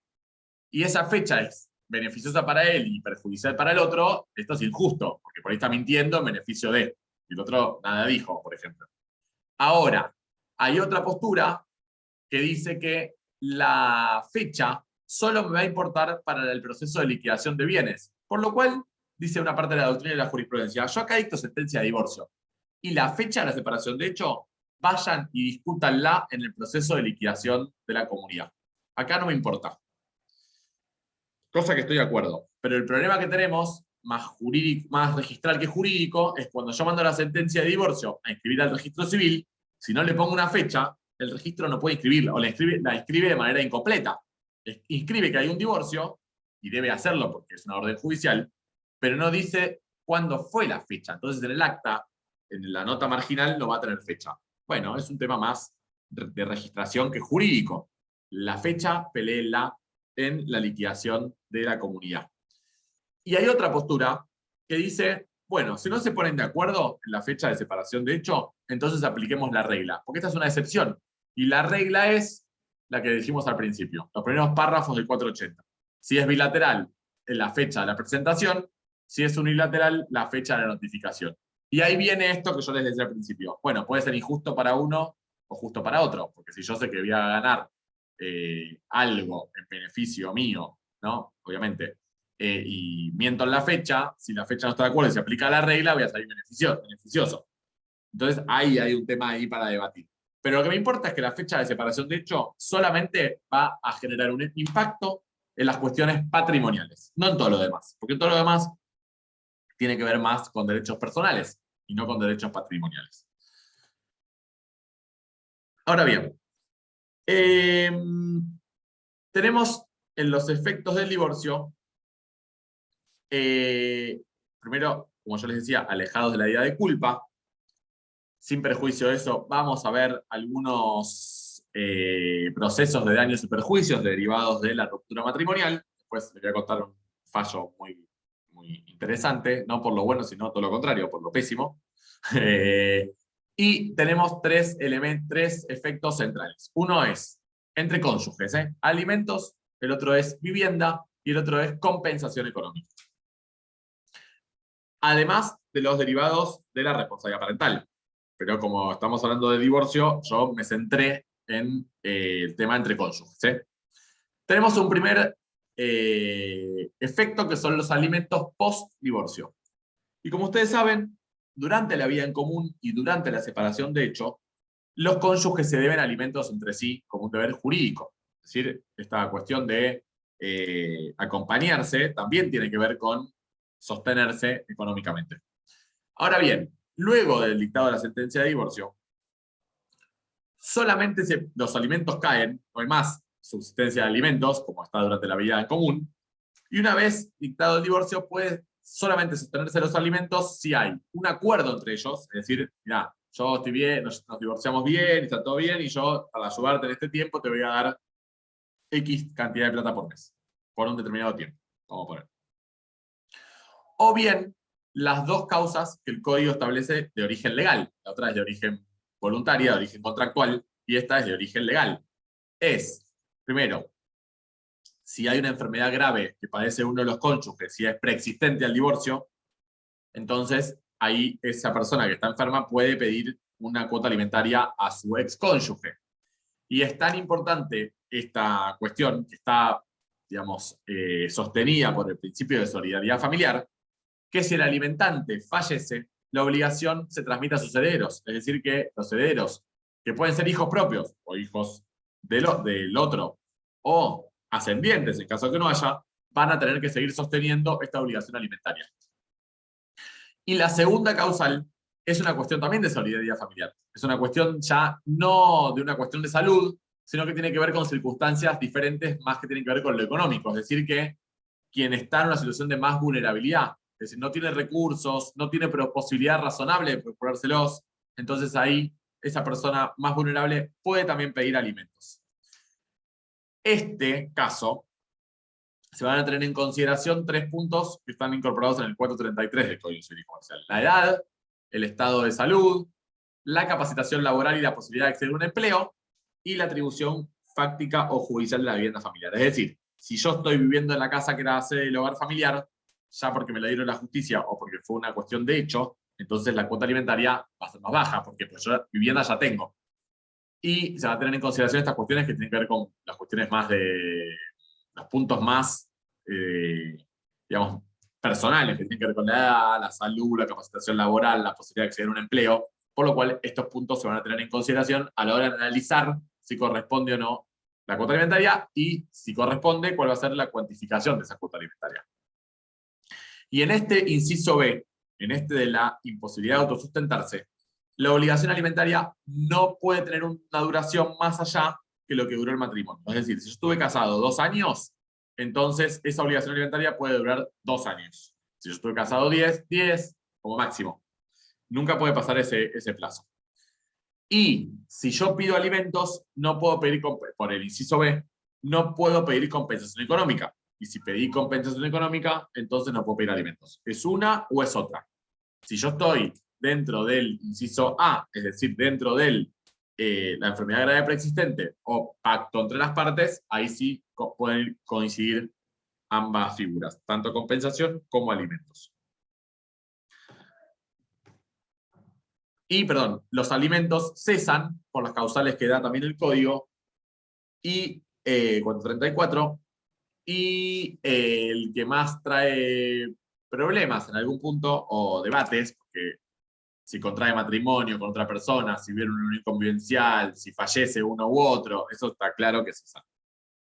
y esa fecha es beneficiosa para él y perjudicial para el otro, esto es injusto, porque por ahí está mintiendo en beneficio de, y el otro nada dijo, por ejemplo. Ahora, hay otra postura que dice que la fecha solo me va a importar para el proceso de liquidación de bienes, por lo cual, dice una parte de la doctrina y la jurisprudencia, yo acá dicto sentencia de divorcio, y la fecha de la separación de hecho, vayan y discútanla en el proceso de liquidación de la comunidad. Acá no me importa. Cosa que estoy de acuerdo. Pero el problema que tenemos, más registral que jurídico, es cuando yo mando la sentencia de divorcio a inscribir al registro civil, si no le pongo una fecha, el registro no puede inscribirla, o la inscribe de manera incompleta. Inscribe que hay un divorcio, y debe hacerlo porque es una orden judicial, pero no dice cuándo fue la fecha. Entonces en el acta, en la nota marginal, no va a tener fecha. Bueno, es un tema más de registración que jurídico. La fecha, peléela en la liquidación de la comunidad. Y hay otra postura que dice, bueno, si no se ponen de acuerdo en la fecha de separación de hecho, entonces apliquemos la regla, porque esta es una excepción. Y la regla es la que dijimos al principio, los primeros párrafos del 480. Si es bilateral, en la fecha de la presentación; si es unilateral, la fecha de la notificación. Y ahí viene esto que yo les decía al principio. Bueno, puede ser injusto para uno o justo para otro, porque si yo sé que voy a ganar algo en beneficio mío, ¿no? Obviamente, y miento en la fecha, si la fecha no está de acuerdo y se aplica la regla, voy a salir beneficioso. Entonces ahí hay un tema ahí para debatir. Pero lo que me importa es que la fecha de separación de hecho solamente va a generar un impacto en las cuestiones patrimoniales, no en todo lo demás, porque todo lo demás tiene que ver más con derechos personales y no con derechos patrimoniales. Ahora bien, tenemos en los efectos del divorcio, primero, como yo les decía, alejados de la idea de culpa. Sin perjuicio de eso, vamos a ver algunos procesos de daños y perjuicios derivados de la ruptura matrimonial. Después les voy a contar un fallo muy, muy interesante, no por lo bueno, sino todo lo contrario, por lo pésimo. Y tenemos tres efectos centrales. Uno es entre cónyuges, alimentos; el otro es vivienda; y el otro es compensación económica. Además de los derivados de la responsabilidad parental. Pero como estamos hablando de divorcio, yo me centré en el tema entre cónyuges. Tenemos un primer efecto, que son los alimentos post-divorcio. Y como ustedes saben, durante la vida en común y durante la separación de hecho, los cónyuges se deben alimentos entre sí como un deber jurídico. Es decir, esta cuestión de acompañarse también tiene que ver con sostenerse económicamente. Ahora bien, luego del dictado de la sentencia de divorcio, solamente los alimentos caen, no hay más subsistencia de alimentos, como está durante la vida en común, y una vez dictado el divorcio, puede solamente sostenerse los alimentos si hay un acuerdo entre ellos, es decir, mira, yo estoy bien, nos divorciamos bien, está todo bien, y yo, para ayudarte en este tiempo, te voy a dar X cantidad de plata por mes, por un determinado tiempo, vamos a poner. O bien, las dos causas que el código establece de origen legal. La otra es de origen voluntaria, de origen contractual, y esta es de origen legal. Es, primero, si hay una enfermedad grave que padece uno de los cónyuges, si es preexistente al divorcio, entonces ahí esa persona que está enferma puede pedir una cuota alimentaria a su ex cónyuge. Y es tan importante esta cuestión, que está, digamos, sostenida por el principio de solidaridad familiar, que si el alimentante fallece, la obligación se transmite a sus herederos. Es decir, que los herederos, que pueden ser hijos propios o hijos del otro, o ascendientes, en caso de que no haya, van a tener que seguir sosteniendo esta obligación alimentaria. Y la segunda causal es una cuestión también de solidaridad familiar. Es una cuestión ya no de una cuestión de salud, sino que tiene que ver con circunstancias diferentes, más que tienen que ver con lo económico. Es decir, que quien está en una situación de más vulnerabilidad, es decir, no tiene recursos, no tiene posibilidad razonable de procurárselos, entonces ahí esa persona más vulnerable puede también pedir alimentos. Este caso, se van a tener en consideración 3 puntos que están incorporados en el 433 del Código Civil y Comercial: la edad, el estado de salud, la capacitación laboral y la posibilidad de acceder a un empleo, y la atribución fáctica o judicial de la vivienda familiar. Es decir, si yo estoy viviendo en la casa que era sede del hogar familiar, ya porque me la dieron la justicia o porque fue una cuestión de hecho, entonces la cuota alimentaria va a ser más baja, porque pues yo vivienda ya tengo. Y se va a tener en consideración estas cuestiones que tienen que ver con las cuestiones más de los puntos más, digamos, personales, que tienen que ver con la edad, la salud, la capacitación laboral, la posibilidad de acceder a un empleo, por lo cual estos puntos se van a tener en consideración a la hora de analizar si corresponde o no la cuota alimentaria, y si corresponde, cuál va a ser la cuantificación de esa cuota alimentaria. Y en este inciso B, en este de la imposibilidad de autosustentarse, la obligación alimentaria no puede tener una duración más allá que lo que duró el matrimonio. Es decir, si yo estuve casado 2 años, entonces esa obligación alimentaria puede durar 2 años. Si yo estuve casado 10, 10 como máximo. Nunca puede pasar ese plazo. Y si yo pido alimentos, no puedo pedir, por el inciso B, no puedo pedir compensación económica. Y si pedí compensación económica, entonces no puedo pedir alimentos. ¿Es una o es otra? Si yo estoy dentro del inciso A, es decir, dentro de la enfermedad grave preexistente o pacto entre las partes, ahí sí pueden coincidir ambas figuras, tanto compensación como alimentos. Y, perdón, los alimentos cesan por las causales que da también el código, y 434, y el que más trae problemas en algún punto, o debates, porque si contrae matrimonio con otra persona, si viene una unión convivencial, si fallece uno u otro, eso está claro que cesa.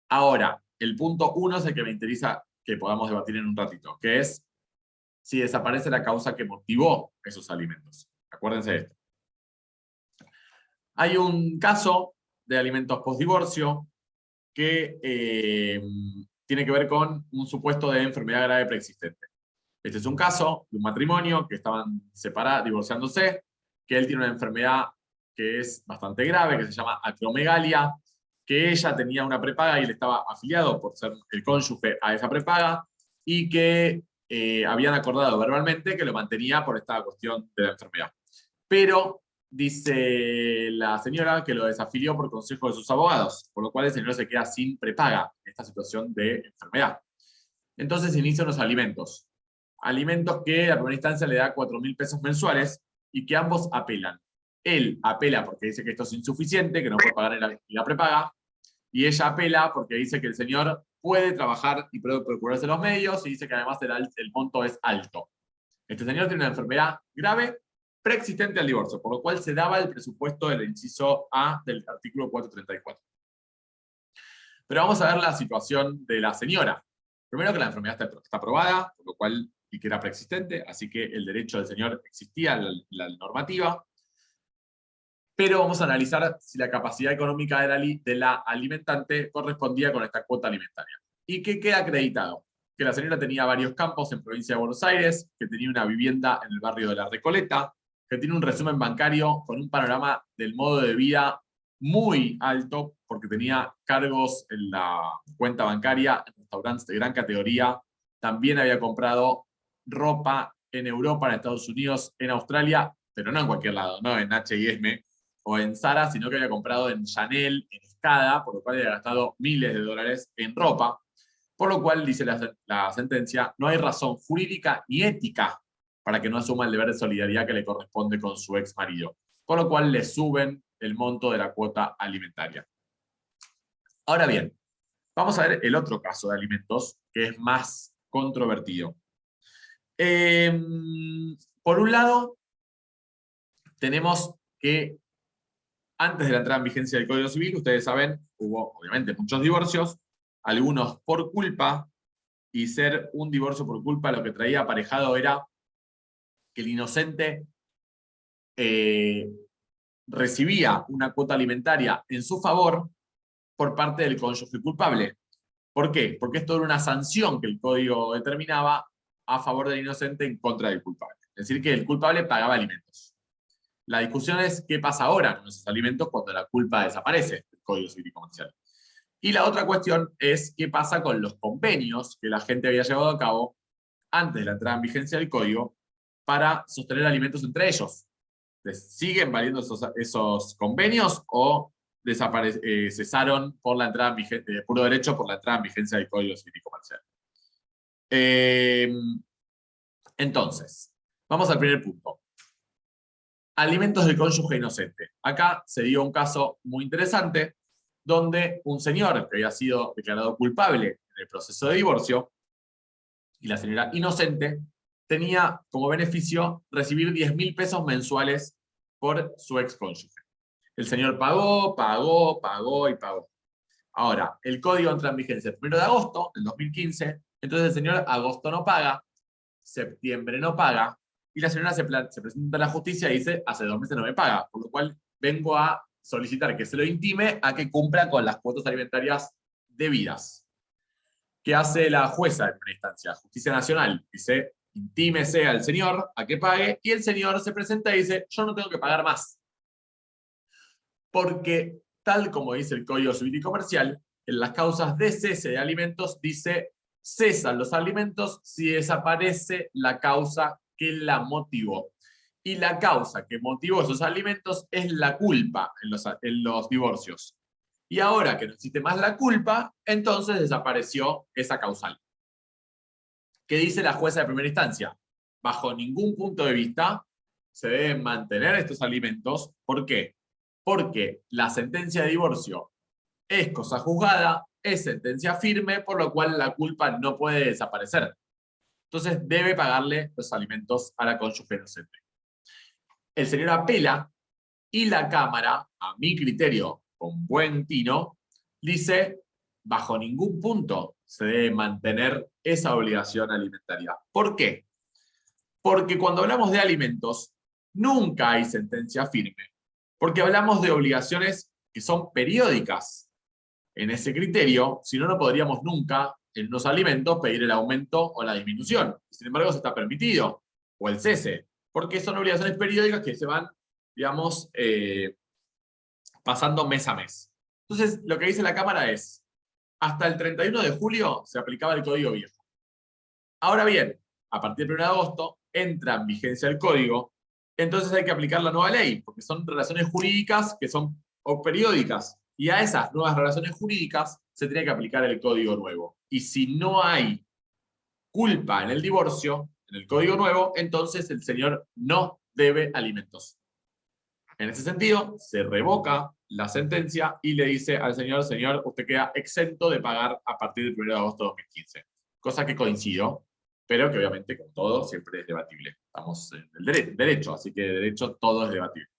Ahora, el punto 1 es el que me interesa que podamos debatir en un ratito, que es si desaparece la causa que motivó esos alimentos. Acuérdense de esto. Hay un caso de alimentos postdivorcio que tiene que ver con un supuesto de enfermedad grave preexistente. Este es un caso de un matrimonio que estaban separados, divorciándose, que él tiene una enfermedad que es bastante grave, que se llama acromegalia, que ella tenía una prepaga y él estaba afiliado por ser el cónyuge a esa prepaga, y que habían acordado verbalmente que lo mantenía por esta cuestión de la enfermedad. Pero dice la señora que lo desafilió por consejo de sus abogados, por lo cual el señor se queda sin prepaga en esta situación de enfermedad. Entonces inician los alimentos. Alimentos que a primera instancia le da 4.000 pesos mensuales y que ambos apelan. Él apela porque dice que esto es insuficiente, que no puede pagar la prepaga, y ella apela porque dice que el señor puede trabajar y puede procurarse los medios, y dice que además el monto es alto. Este señor tiene una enfermedad grave preexistente al divorcio, por lo cual se daba el presupuesto del inciso A del artículo 434. Pero vamos a ver la situación de la señora. Primero, que la enfermedad está aprobada, por lo cual, y que era preexistente, así que el derecho del señor existía, la normativa. Pero vamos a analizar si la capacidad económica de la alimentante correspondía con esta cuota alimentaria. ¿Y qué queda acreditado? Que la señora tenía varios campos en provincia de Buenos Aires, que tenía una vivienda en el barrio de La Recoleta, que tiene un resumen bancario con un panorama del modo de vida muy alto, porque tenía cargos en la cuenta bancaria, en restaurantes de gran categoría. También había comprado ropa en Europa, en Estados Unidos, en Australia, pero no en cualquier lado, no en H&M o en Zara, sino que había comprado en Chanel, en Escada, por lo cual había gastado miles de dólares en ropa. Por lo cual, dice la sentencia, no hay razón jurídica ni ética para que no asuma el deber de solidaridad que le corresponde con su ex marido. Por lo cual le suben el monto de la cuota alimentaria. Ahora bien, vamos a ver el otro caso de alimentos, que es más controvertido. Por un lado, tenemos que antes de la entrada en vigencia del Código Civil, ustedes saben, hubo obviamente muchos divorcios, algunos por culpa, y ser un divorcio por culpa lo que traía aparejado era que el inocente recibía una cuota alimentaria en su favor por parte del cónyuge culpable. ¿Por qué? Porque esto era una sanción que el código determinaba a favor del inocente en contra del culpable. Es decir, que el culpable pagaba alimentos. La discusión es qué pasa ahora con esos alimentos cuando la culpa desaparece del Código Civil y Comercial. Y la otra cuestión es qué pasa con los convenios que la gente había llevado a cabo antes de la entrada en vigencia del código para sostener alimentos entre ellos. ¿Siguen valiendo esos convenios o cesaron por la entrada en vigencia, de puro derecho por la entrada en vigencia del Código Civil y Comercial? Entonces, vamos al primer punto. Alimentos del cónyuge inocente. Acá se dio un caso muy interesante donde un señor que había sido declarado culpable en el proceso de divorcio y la señora inocente tenía como beneficio recibir 10.000 pesos mensuales por su ex cónyuge. El señor pagó y pagó. Ahora, el código entra en vigencia el 1 de agosto del 2015, entonces el señor agosto no paga, septiembre no paga, y la señora se presenta a la justicia y dice, hace 2 meses no me paga, por lo cual vengo a solicitar que se lo intime a que cumpla con las cuotas alimentarias debidas. ¿Qué hace la jueza en primera instancia? Justicia Nacional dice, intímese al señor a que pague, y el señor se presenta y dice, yo no tengo que pagar más. Porque, tal como dice el Código Civil y Comercial, en las causas de cese de alimentos dice, cesan los alimentos si desaparece la causa que la motivó. Y la causa que motivó esos alimentos es la culpa en los divorcios. Y ahora que no existe más la culpa, entonces desapareció esa causal. ¿Qué dice la jueza de primera instancia? Bajo ningún punto de vista se deben mantener estos alimentos. ¿Por qué? Porque la sentencia de divorcio es cosa juzgada, es sentencia firme, por lo cual la culpa no puede desaparecer. Entonces debe pagarle los alimentos a la cónyuge inocente. El señor apela y la Cámara, a mi criterio, con buen tino, dice, bajo ningún punto se debe mantener esa obligación alimentaria. ¿Por qué? Porque cuando hablamos de alimentos, nunca hay sentencia firme, porque hablamos de obligaciones que son periódicas. En ese criterio, si no, no podríamos nunca en los alimentos pedir el aumento o la disminución. Sin embargo, eso está permitido, o el cese, porque son obligaciones periódicas que se van, digamos, pasando mes a mes. Entonces, lo que dice la Cámara es, hasta el 31 de julio se aplicaba el Código Viejo. Ahora bien, a partir del 1 de agosto entra en vigencia el Código, entonces hay que aplicar la nueva ley, porque son relaciones jurídicas que son periódicas, y a esas nuevas relaciones jurídicas se tiene que aplicar el Código nuevo. Y si no hay culpa en el divorcio, en el Código nuevo, entonces el señor no debe alimentos. En ese sentido, se revoca la sentencia y le dice al señor, señor, usted queda exento de pagar a partir del 1 de agosto de 2015. Cosa que coincido, pero que obviamente, como todo, siempre es debatible. Estamos en el derecho, así que de derecho todo es debatible.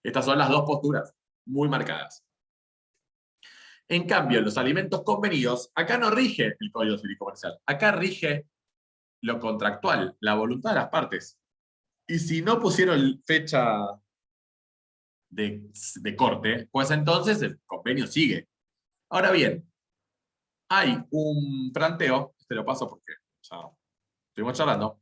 Estas son las dos posturas muy marcadas. En cambio, los alimentos convenidos, acá no rige el Código Civil y Comercial, acá rige lo contractual, la voluntad de las partes. Y si no pusieron fecha de corte, pues entonces el convenio sigue. Ahora bien, hay un planteo, te lo paso porque ya estuvimos charlando,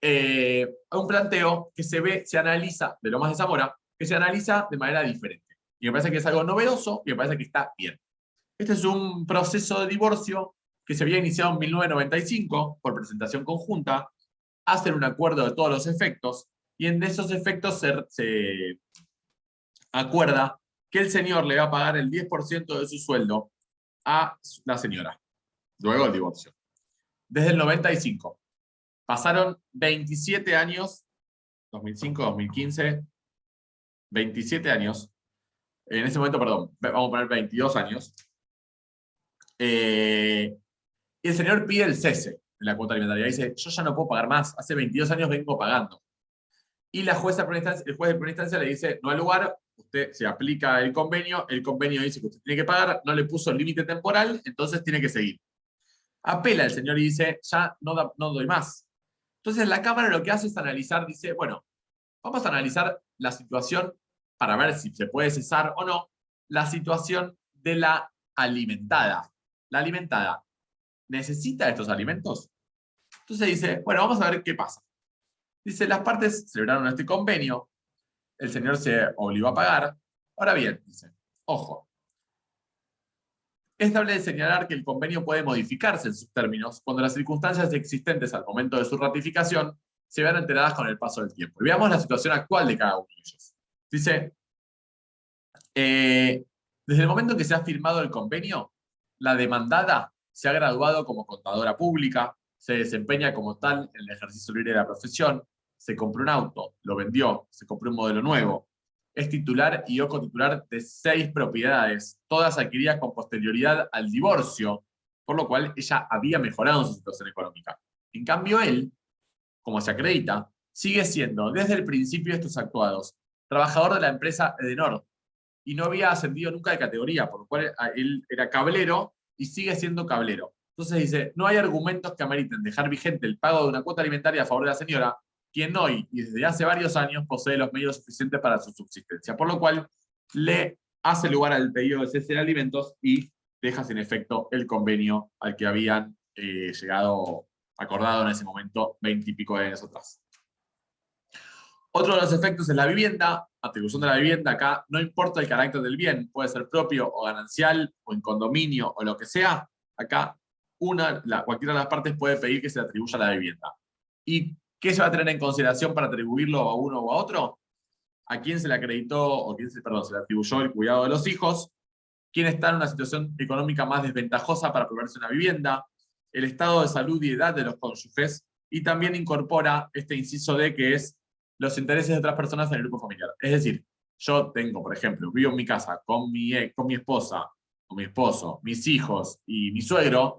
hay un planteo que se analiza, de Lomas de Zamora, que se analiza de manera diferente. Y me parece que es algo novedoso y me parece que está bien. Este es un proceso de divorcio que se había iniciado en 1995 por presentación conjunta, hacen un acuerdo de todos los efectos, y en esos efectos se acuerda que el señor le va a pagar el 10% de su sueldo a la señora, luego del divorcio. Desde el 95. Pasaron 27 años, 2005, 2015, 27 años, en ese momento, perdón, vamos a poner 22 años, y el señor pide el cese de la cuota alimentaria. Dice, yo ya no puedo pagar más, hace 22 años vengo pagando. Y el juez de primera instancia le dice, no hay lugar, usted se aplica el convenio dice que usted tiene que pagar, no le puso el límite temporal, entonces tiene que seguir. Apela el señor y dice, ya no doy más. Entonces la Cámara lo que hace es analizar, dice, bueno, vamos a analizar la situación para ver si se puede cesar o no, la situación de la alimentada. La alimentada, ¿necesita estos alimentos? Entonces dice, bueno, vamos a ver qué pasa. Dice, las partes celebraron este convenio, el señor se obligó a pagar. Ahora bien, dice, ojo, es dable señalar que el convenio puede modificarse en sus términos cuando las circunstancias existentes al momento de su ratificación se vean alteradas con el paso del tiempo. Y veamos la situación actual de cada uno de ellos. Dice, desde el momento en que se ha firmado el convenio, la demandada se ha graduado como contadora pública, se desempeña como tal en el ejercicio libre de la profesión, se compró un auto, lo vendió, se compró un modelo nuevo, es titular y o cotitular de 6 propiedades, todas adquiridas con posterioridad al divorcio, por lo cual ella había mejorado su situación económica. En cambio, él, como se acredita, sigue siendo, desde el principio de estos actuados, trabajador de la empresa Edenor, y no había ascendido nunca de categoría, por lo cual él era cablero y sigue siendo cablero. Entonces dice, no hay argumentos que ameriten dejar vigente el pago de una cuota alimentaria a favor de la señora, quien hoy y desde hace varios años posee los medios suficientes para su subsistencia, por lo cual le hace lugar al pedido de cese de alimentos y deja sin efecto el convenio al que habían llegado, acordado en ese momento, 20 y pico de años atrás. Otro de los efectos es la vivienda, atribución de la vivienda. Acá no importa el carácter del bien, puede ser propio o ganancial, o en condominio, o lo que sea. Acá cualquiera de las partes puede pedir que se le atribuya la vivienda. ¿Y qué se va a tener en consideración para atribuirlo a uno o a otro? ¿A quién se le acreditó, o se le atribuyó el cuidado de los hijos? ¿Quién está en una situación económica más desventajosa para proveerse una vivienda? El estado de salud y edad de los cónyuges. Y también incorpora este inciso D, que es los intereses de otras personas en el grupo familiar. Es decir, yo tengo, por ejemplo, vivo en mi casa con mi esposa, con mi esposo, mis hijos y mi suegro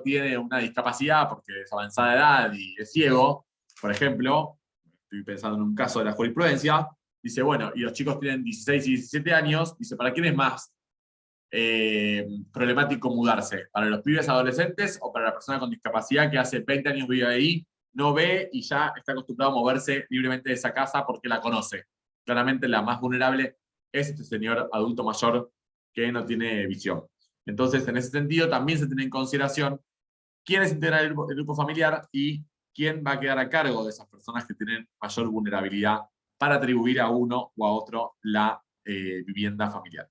tiene una discapacidad porque es avanzada de edad y es ciego, por ejemplo, estoy pensando en un caso de la jurisprudencia, dice, bueno, y los chicos tienen 16 y 17 años, dice, ¿para quién es más problemático mudarse? ¿Para los pibes adolescentes o para la persona con discapacidad que hace 20 años vive ahí, no ve y ya está acostumbrado a moverse libremente de esa casa porque la conoce? Claramente la más vulnerable es este señor adulto mayor que no tiene visión. Entonces, en ese sentido, también se tiene en consideración quiénes integran el grupo familiar y quién va a quedar a cargo de esas personas que tienen mayor vulnerabilidad para atribuir a uno o a otro la vivienda familiar.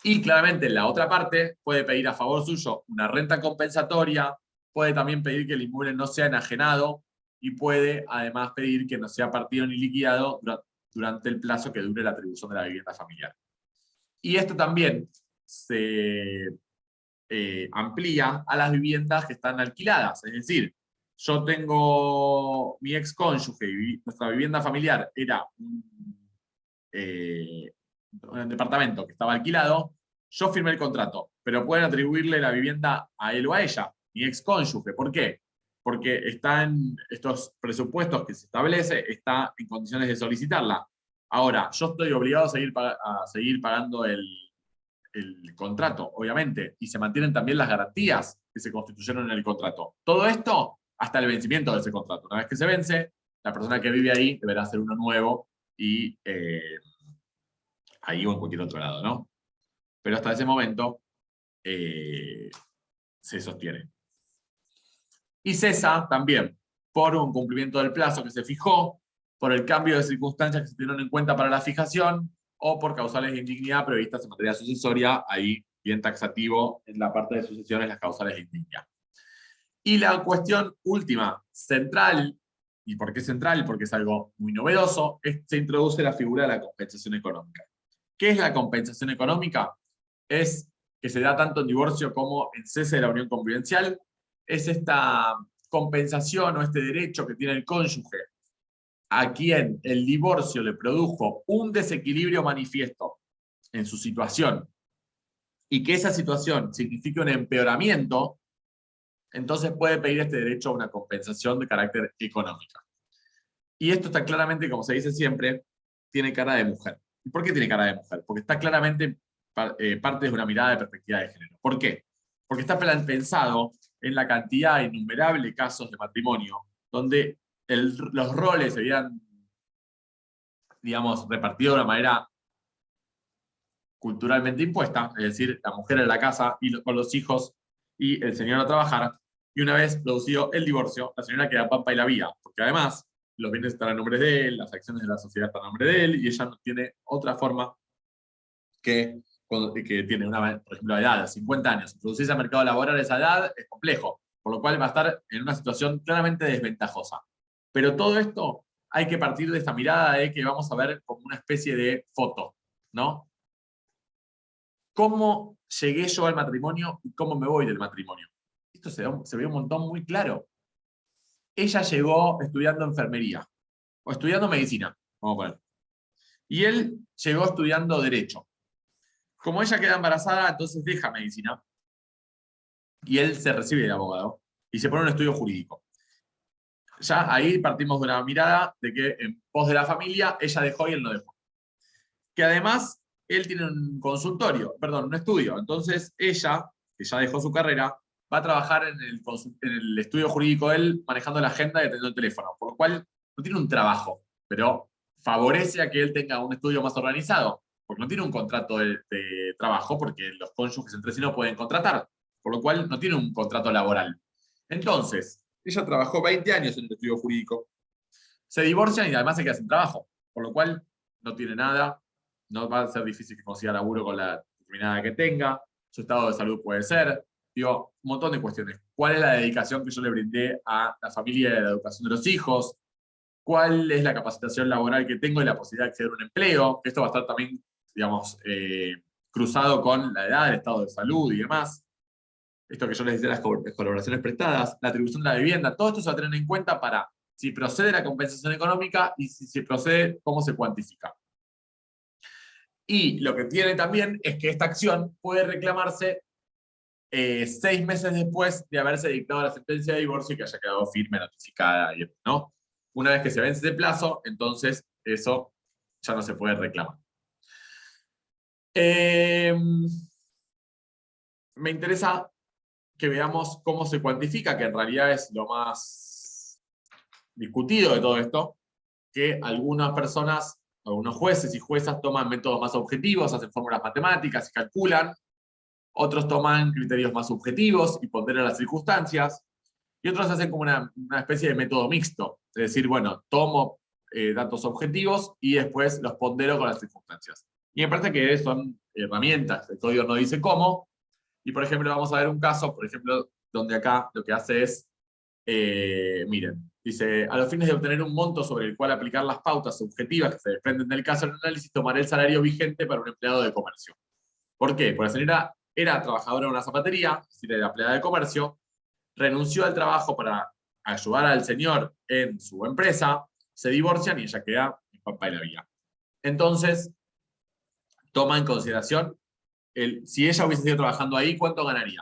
Y claramente la otra parte puede pedir a favor suyo una renta compensatoria, puede también pedir que el inmueble no sea enajenado y puede además pedir que no sea partido ni liquidado durante el plazo que dure la atribución de la vivienda familiar. Y esto también se amplía a las viviendas que están alquiladas. Es decir, yo tengo mi ex cónyuge y nuestra vivienda familiar era un departamento que estaba alquilado, yo firmé el contrato, pero pueden atribuirle la vivienda a él o a ella, mi ex cónyuge. ¿Por qué? Porque están estos presupuestos que se establece, está en condiciones de solicitarla. Ahora, yo estoy obligado a seguir pagando el contrato, obviamente, y se mantienen también las garantías que se constituyeron en el contrato. Todo esto hasta el vencimiento de ese contrato. Una vez que se vence, la persona que vive ahí deberá hacer uno nuevo y ahí o en cualquier otro lado, ¿no? Pero hasta ese momento se sostiene. Y cesa también por un cumplimiento del plazo que se fijó, por el cambio de circunstancias que se tuvieron en cuenta para la fijación, o por causales de indignidad previstas en materia sucesoria, ahí bien taxativo en la parte de sucesiones las causales de indignidad. Y la cuestión última, central, ¿y por qué central? Porque es algo muy novedoso, se introduce la figura de la compensación económica. ¿Qué es la compensación económica? Es que se da tanto en divorcio como en cese de la unión convivencial. Es esta compensación o este derecho que tiene el cónyuge a quien el divorcio le produjo un desequilibrio manifiesto en su situación y que esa situación signifique un empeoramiento, entonces puede pedir este derecho a una compensación de carácter económico. Y esto está claramente, como se dice siempre, tiene cara de mujer. ¿Y por qué tiene cara de mujer? Porque está claramente parte de una mirada de perspectiva de género. ¿Por qué? Porque está pensado en la cantidad de innumerables casos de matrimonio donde los roles se habían, digamos, repartido de una manera culturalmente impuesta, es decir, la mujer en la casa y con los hijos y el señor a trabajar, y una vez producido el divorcio, la señora queda pampa y la vía, porque además los bienes están a nombre de él, las acciones de la sociedad están a nombre de él, y ella no tiene otra forma que tiene una, por ejemplo, edad de 50 años. Introducirse al mercado laboral a esa edad es complejo, por lo cual va a estar en una situación claramente desventajosa. Pero todo esto hay que partir de esta mirada de que vamos a ver como una especie de foto, ¿no? ¿Cómo llegué yo al matrimonio y cómo me voy del matrimonio? Esto se ve un montón muy claro. Ella llegó estudiando enfermería, o estudiando medicina, vamos a poner. Y él llegó estudiando derecho. Como ella queda embarazada, entonces deja medicina, y él se recibe de abogado, y se pone un estudio jurídico. Ya ahí partimos de una mirada de que en pos de la familia, ella dejó y él no dejó. Que además, él tiene un consultorio, perdón, un estudio. Entonces ella, que ya dejó su carrera, va a trabajar en el estudio jurídico él, manejando la agenda y atendiendo el teléfono, por lo cual no tiene un trabajo, pero favorece a que él tenga un estudio más organizado, porque no tiene un contrato de trabajo, porque los cónyuges entre sí no pueden contratar, por lo cual no tiene un contrato laboral. Entonces, ella trabajó 20 años en el estudio jurídico, se divorcian y además se queda sin trabajo, por lo cual no tiene nada, no va a ser difícil que consiga laburo con la determinada que tenga, su estado de salud puede ser, digo, un montón de cuestiones. ¿Cuál es la dedicación que yo le brindé a la familia y a la educación de los hijos? ¿Cuál es la capacitación laboral que tengo y la posibilidad de acceder a un empleo? Esto va a estar también, digamos, cruzado con la edad, el estado de salud y demás. Esto que yo les decía, las colaboraciones prestadas, la atribución de la vivienda, todo esto se va a tener en cuenta para si procede la compensación económica y si se procede, cómo se cuantifica. Y lo que tiene también es que esta acción puede reclamarse 6 meses después de haberse dictado la sentencia de divorcio y que haya quedado firme, notificada, ¿no? Una vez que se vence ese plazo, entonces eso ya no se puede reclamar. Me interesa que veamos cómo se cuantifica, que en realidad es lo más discutido de todo esto, que algunas personas, algunos jueces y juezas toman métodos más objetivos, hacen fórmulas matemáticas y calculan, otros toman criterios más subjetivos y ponderan las circunstancias, y otros hacen como una especie de método mixto, es decir, bueno, tomo datos objetivos y después los pondero con las circunstancias. Y me parece que son herramientas, el código no dice cómo, y por ejemplo vamos a ver un caso, por ejemplo, donde acá lo que hace es, miren, dice, a los fines de obtener un monto sobre el cual aplicar las pautas subjetivas que se desprenden del caso del análisis, tomaré el salario vigente para un empleado de comercio. ¿Por qué? Porque la señora era trabajadora en una zapatería, es decir, era empleada de comercio, renunció al trabajo para ayudar al señor en su empresa, se divorcian y ella queda en papá y la vida. Entonces, toma en consideración si ella hubiese seguido trabajando ahí, ¿cuánto ganaría?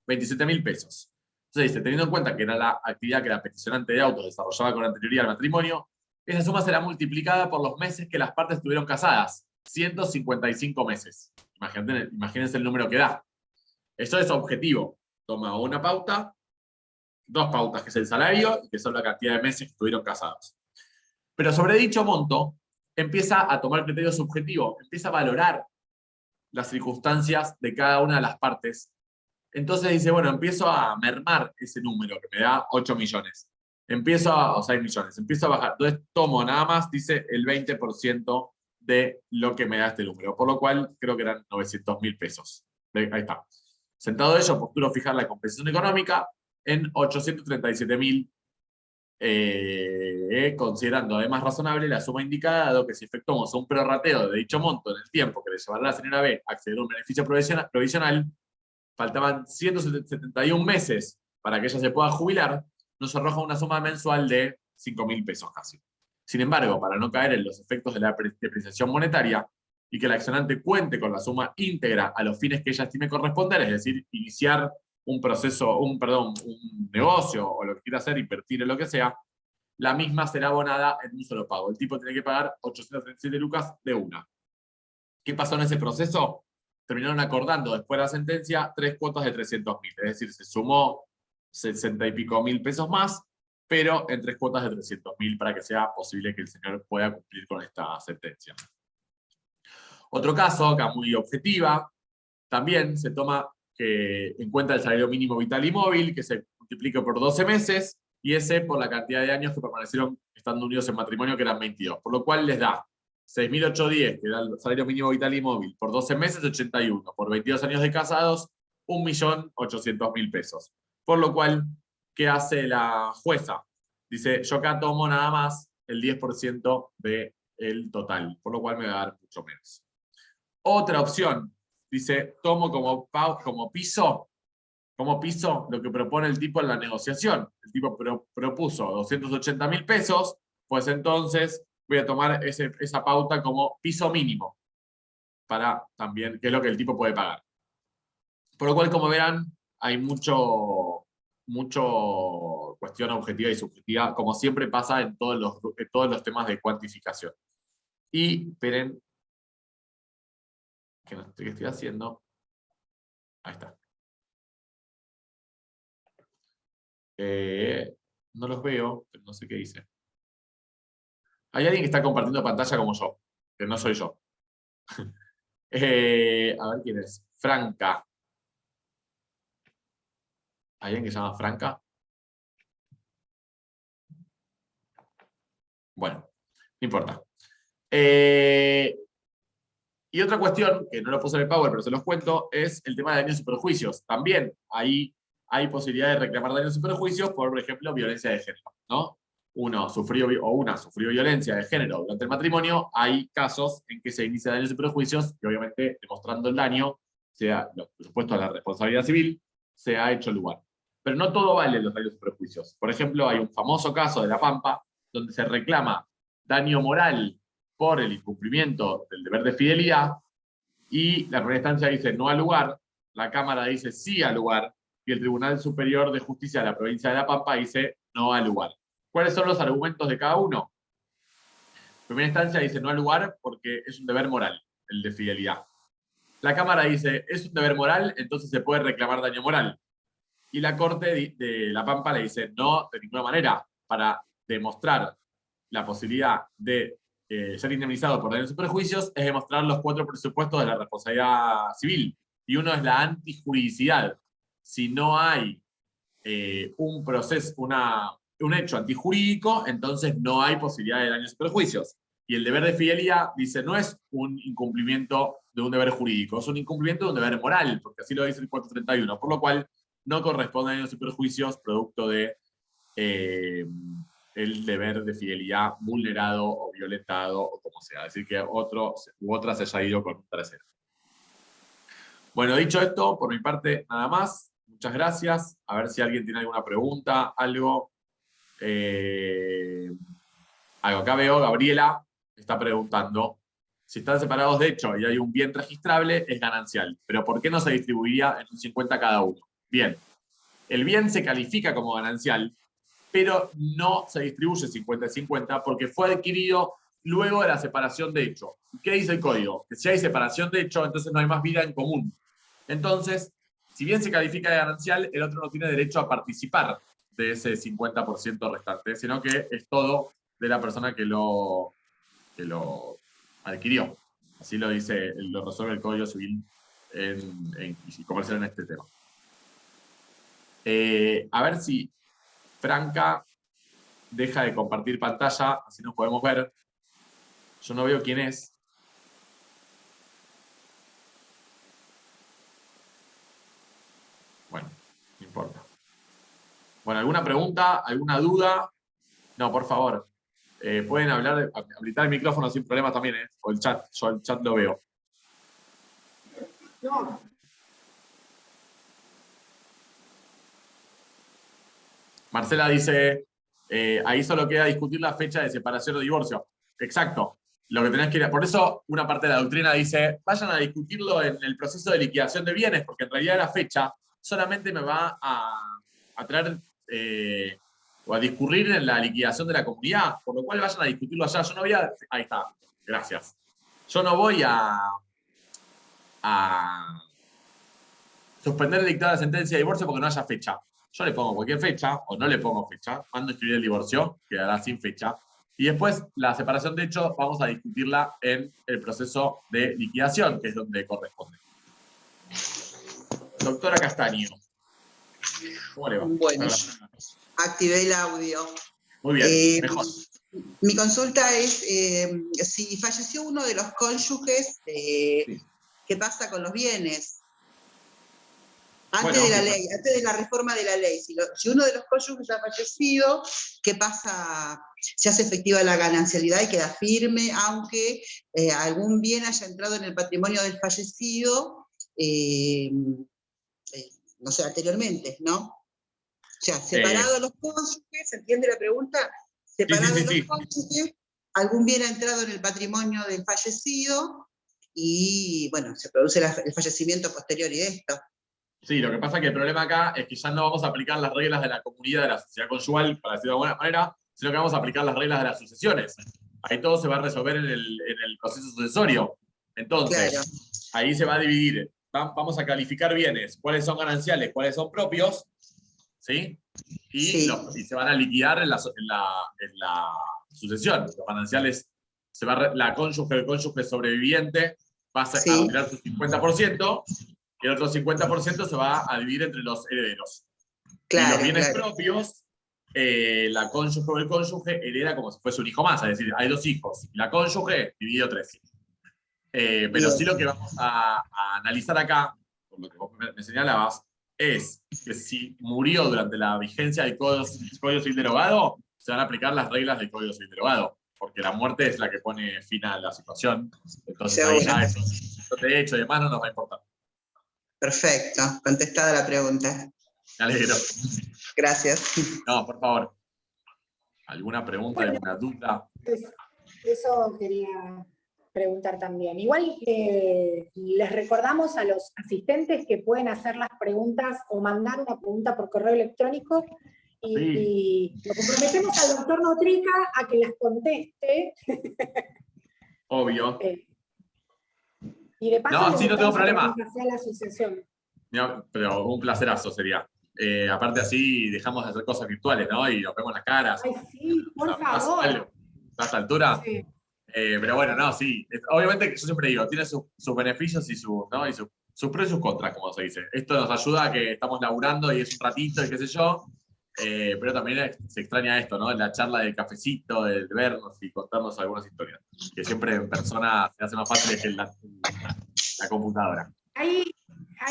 27.000 pesos. Entonces dice, teniendo en cuenta que era la actividad que la peticionante de autos desarrollaba con anterioridad al matrimonio, esa suma será multiplicada por los meses que las partes estuvieron casadas, 155 meses. Imagínense el número que da. Eso es objetivo. Toma una pauta, 2 pautas, que es el salario, y que son la cantidad de meses que estuvieron casados. Pero sobre dicho monto, empieza a tomar criterio subjetivo, empieza a valorar las circunstancias de cada una de las partes. Entonces dice, bueno, empiezo a mermar ese número que me da 8 millones. O 6 millones. Empiezo a bajar. Entonces tomo nada más, dice, el 20% de lo que me da este número. Por lo cual, creo que eran 900.000 pesos. Ahí está. Sentado ello, posturo fijar la compensación económica en 837.000, considerando además razonable la suma indicada, dado que si efectuamos un prorrateo de dicho monto en el tiempo que le llevará a la señora B a acceder a un beneficio provisional, faltaban 171 meses para que ella se pueda jubilar, nos arroja una suma mensual de 5.000 pesos casi. Sin embargo, para no caer en los efectos de la depreciación monetaria y que el accionante cuente con la suma íntegra a los fines que ella estime corresponder, es decir, iniciar un proceso, un negocio o lo que quiera hacer, invertir en lo que sea, la misma será abonada en un solo pago. El tipo tiene que pagar 837 lucas de una. ¿Qué pasó en ese proceso? Terminaron acordando después de la sentencia 3 cuotas de 300.000, es decir, se sumó 60 y pico mil pesos más, pero en 3 cuotas de 300.000 para que sea posible que el señor pueda cumplir con esta sentencia. Otro caso, acá muy objetiva, también se toma en cuenta el salario mínimo vital y móvil, que se multiplica por 12 meses, y ese por la cantidad de años que permanecieron estando unidos en matrimonio, que eran 22, por lo cual les da 6.810, que da el salario mínimo vital y móvil, por 12 meses 81, por 22 años de casados, 1.800.000 pesos. Por lo cual, ¿qué hace la jueza? Dice, yo acá tomo nada más el 10% del total, por lo cual me va a dar mucho menos. Otra opción, dice, tomo como piso lo que propone el tipo en la negociación. El tipo propuso 280.000 pesos, pues entonces voy a tomar esa pauta como piso mínimo, para también, que es lo que el tipo puede pagar. Por lo cual, como verán, hay mucho cuestión objetiva y subjetiva, como siempre pasa en todos los temas de cuantificación. Y, esperen, que no sé qué estoy haciendo. Ahí está. No los veo, pero no sé qué dice. Hay alguien que está compartiendo pantalla como yo, que no soy yo. A ver quién es. Franca. ¿Hay alguien que se llama Franca? Bueno, no importa. Y otra cuestión, que no lo puse en el Power, pero se los cuento, es el tema de daños y perjuicios. También ahí hay posibilidad de reclamar daños y perjuicios por ejemplo, violencia de género, ¿no? Uno sufrió o una sufrió violencia de género durante el matrimonio, hay casos en que se inicia daños y perjuicios y obviamente demostrando el daño, sea, por supuesto, la responsabilidad civil, se ha hecho lugar. Pero no todo vale los daños y perjuicios. Por ejemplo, hay un famoso caso de La Pampa donde se reclama daño moral por el incumplimiento del deber de fidelidad, y la primera instancia dice no al lugar, la Cámara dice sí al lugar, y el Tribunal Superior de Justicia de la provincia de La Pampa dice no al lugar. ¿Cuáles son los argumentos de cada uno? Primera instancia dice no al lugar porque es un deber moral, el de fidelidad. La Cámara dice es un deber moral, entonces se puede reclamar daño moral. Y la Corte de La Pampa le dice no, de ninguna manera, para demostrar la posibilidad de ser indemnizado por daños y perjuicios, es demostrar los 4 presupuestos de la responsabilidad civil. Y uno es la antijuridicidad. Si no hay un proceso, un hecho antijurídico, entonces no hay posibilidad de daños y perjuicios. Y el deber de fidelidad, dice, no es un incumplimiento de un deber jurídico, es un incumplimiento de un deber moral, porque así lo dice el 431, por lo cual no corresponde a daños y perjuicios producto de el deber de fidelidad vulnerado o violentado o como sea. Es decir, que otro u otra se haya ido con un tercero. Bueno, dicho esto, por mi parte, nada más. Muchas gracias. A ver si alguien tiene alguna pregunta, algo. Algo. Acá veo, Gabriela está preguntando, si están separados de hecho y hay un bien registrable, es ganancial. Pero ¿por qué no se distribuiría en un 50 cada uno? Bien, el bien se califica como ganancial, pero no se distribuye 50-50 porque fue adquirido luego de la separación de hecho. ¿Qué dice el código? Que si hay separación de hecho, entonces no hay más vida en común. Entonces, si bien se califica de ganancial, el otro no tiene derecho a participar de ese 50% restante, sino que es todo de la persona que lo adquirió. Así lo dice, lo resuelve el Código Civil y comercial en este tema. A ver si Franca deja de compartir pantalla, así nos podemos ver. Yo no veo quién es. Bueno, no importa. Bueno, ¿alguna pregunta? ¿Alguna duda? No, por favor. Pueden hablar, habilitar el micrófono sin problema también, o el chat. Yo el chat lo veo. No. Marcela dice, ahí solo queda discutir la fecha de separación o divorcio. Exacto. Lo que tenés que ir por eso una parte de la doctrina dice, vayan a discutirlo en el proceso de liquidación de bienes, porque en realidad la fecha solamente me va a traer o a discurrir en la liquidación de la comunidad, por lo cual vayan a discutirlo allá. Yo no voy a... Ahí está, gracias. Yo no voy a suspender el dictado de sentencia de divorcio porque no haya fecha. Yo le pongo cualquier fecha, o no le pongo fecha, mando a escribir el divorcio, quedará sin fecha, y después la separación de hecho vamos a discutirla en el proceso de liquidación, que es donde corresponde. Doctora Castaño, ¿cómo le va? Bueno, activé el audio. Muy bien, mejor. Mi consulta es si falleció uno de los cónyuges, Sí. ¿qué pasa con los bienes? Bueno, Antes de la ley, antes de la reforma de la ley, si uno de los cónyuges ha fallecido, ¿qué pasa? Se hace efectiva la ganancialidad y queda firme, aunque algún bien haya entrado en el patrimonio del fallecido, no sé, anteriormente, ¿no? O sea, separados los cónyuges, ¿se entiende la pregunta? Separados los cónyuges, algún bien ha entrado en el patrimonio del fallecido y, bueno, se produce el fallecimiento posterior y de esto. Sí, lo que pasa es que el problema acá es que ya no vamos a aplicar las reglas de la comunidad de la sociedad conyugal, para decirlo de alguna manera, sino que vamos a aplicar las reglas de las sucesiones. Ahí todo se va a resolver en el proceso sucesorio. Entonces, claro, ahí se va a dividir. Vamos a calificar bienes, cuáles son gananciales, cuáles son propios, ¿sí? Y, Sí. y se van a liquidar en la sucesión. Los gananciales, la cónyuge, el cónyuge sobreviviente va a Sí. retirar su 50%, y el otro 50% se va a dividir entre los herederos. Claro, y los bienes claro. propios, la cónyuge o el cónyuge hereda como si fuese un hijo más, es decir, hay 2 hijos, y la cónyuge dividido 3. Pero Bien. sí lo que vamos a analizar acá, por lo que vos me señalabas, es que si murió durante la vigencia del Código Civil derogado, se van a aplicar las reglas del Código Civil derogado, porque la muerte es la que pone fin a la situación. Entonces ahí Seguro. ya eso, de hecho y demás no nos va a importar. Perfecto, contestada la pregunta. Me alegro. Gracias. No, por favor. ¿Alguna pregunta, Bueno, alguna duda? Eso quería preguntar también. Igual les recordamos a los asistentes que pueden hacer las preguntas o mandar una pregunta por correo electrónico y lo comprometemos al doctor Notrica a que las conteste. Obvio. Y de paso No, sí, no tengo problema. a la asociación. No, pero un placerazo sería. Aparte así dejamos de hacer cosas virtuales, ¿no? Y nos vemos las caras. Ay, sí, por favor. ¿A esta altura? Sí. Pero bueno, no, sí. Obviamente, yo siempre digo, tiene sus beneficios y, ¿no? y sus pros y sus contras, como se dice. Esto nos ayuda a que estamos laburando y es un ratito y qué sé yo. Pero también se extraña esto, ¿no? La charla del cafecito, del vernos y contarnos algunas historias. Que siempre en persona se hace más fácil que en la computadora. Ahí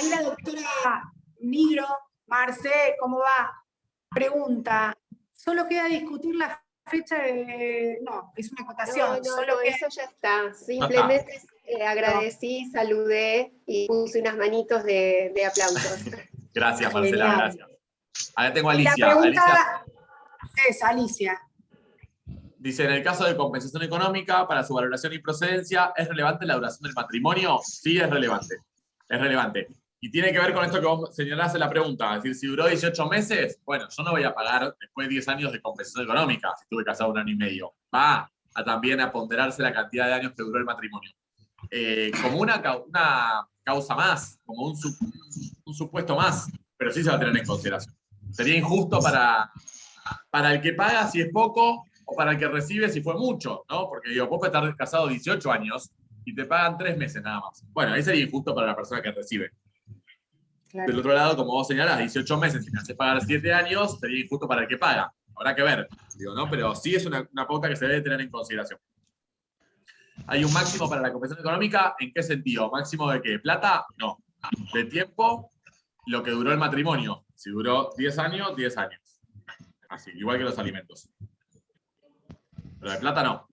la doctora Nigro, Marce, ¿cómo va? Pregunta, ¿solo queda discutir la fecha de...? No, es una acotación. No, eso ya está. Simplemente agradecí, saludé y puse unas manitos de aplausos. Gracias, Marcela, gracias. Ahora tengo a Alicia. La pregunta es, Alicia. Dice, en el caso de compensación económica, para su valoración y procedencia, ¿es relevante la duración del matrimonio? Sí, es relevante. Es relevante. Y tiene que ver con esto que vos señalás en la pregunta. Es decir, si duró 18 meses, bueno, yo no voy a pagar después de 10 años de compensación económica, si estuve casado 1 año y medio. Va a también a ponderarse la cantidad de años que duró el matrimonio. Como una causa más, como un supuesto más, pero sí se va a tener en consideración. Sería injusto para el que paga si es poco, o para el que recibe si fue mucho, ¿no? Porque digo, vos puedes estar casado 18 años y te pagan 3 meses nada más. Bueno, ahí sería injusto para la persona que recibe. Claro. Del otro lado, como vos señalás, 18 meses y me haces pagar 7 años, sería injusto para el que paga. Habrá que ver, digo, ¿no? Pero sí es una pauta que se debe tener en consideración. ¿Hay un máximo para la compensación económica? ¿En qué sentido? ¿Máximo de qué? ¿Plata? No. De tiempo, lo que duró el matrimonio. Si duró 10 años, 10 años. Así, igual que los alimentos. Pero de plata no.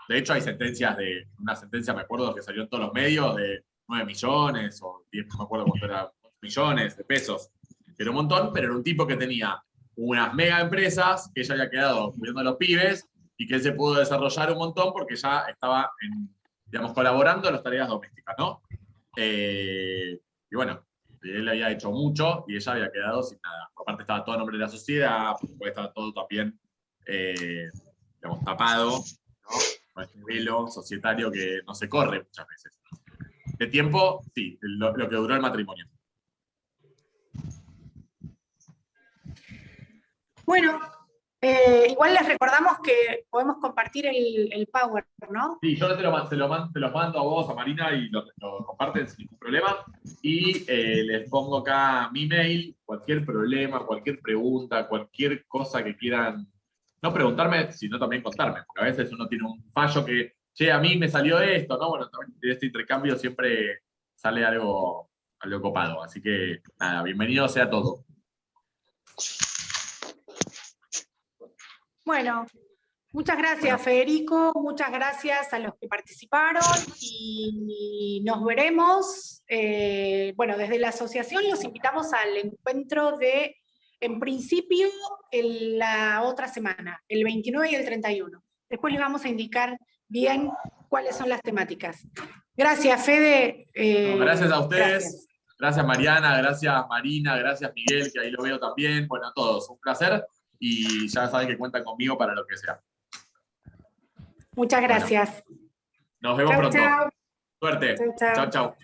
De hecho, hay sentencias una sentencia, me acuerdo, que salió en todos los medios, de 9 millones, o 10, no me acuerdo cuánto era, millones de pesos. Era un montón, pero era un tipo que tenía unas mega empresas, que ya había quedado cuidando a los pibes, y que él se pudo desarrollar un montón porque ya estaba, digamos, colaborando en las tareas domésticas, ¿no? Y bueno, él había hecho mucho, y ella había quedado sin nada. Aparte estaba todo a nombre de la sociedad, porque estaba todo también, digamos, tapado, ¿no? Con este velo societario que no se corre muchas veces. De tiempo, sí, lo que duró el matrimonio. Bueno, igual les recordamos que podemos compartir el Power, ¿no? Sí, yo te los mando a vos, a Marina, y lo comparten sin ningún problema. Y les pongo acá mi mail, cualquier problema, cualquier pregunta, cualquier cosa que quieran, no preguntarme, sino también contarme, porque a veces uno tiene un fallo que, che, a mí me salió esto, ¿no? Bueno, también de este intercambio siempre sale algo copado. Así que, nada, bienvenido sea todo. Bueno, muchas gracias, Federico, muchas gracias a los que participaron y nos veremos. Bueno, desde la asociación los invitamos al encuentro en principio, la otra semana, el 29 y el 31. Después les vamos a indicar bien cuáles son las temáticas. Gracias, Fede. Gracias a ustedes. Gracias. Gracias, Mariana, gracias, Marina, gracias, Miguel, que ahí lo veo también. Bueno, a todos, un placer. Y ya saben que cuentan conmigo para lo que sea. Muchas gracias. Bueno, nos vemos pronto. Chau. Suerte. Chau. Chau, chau.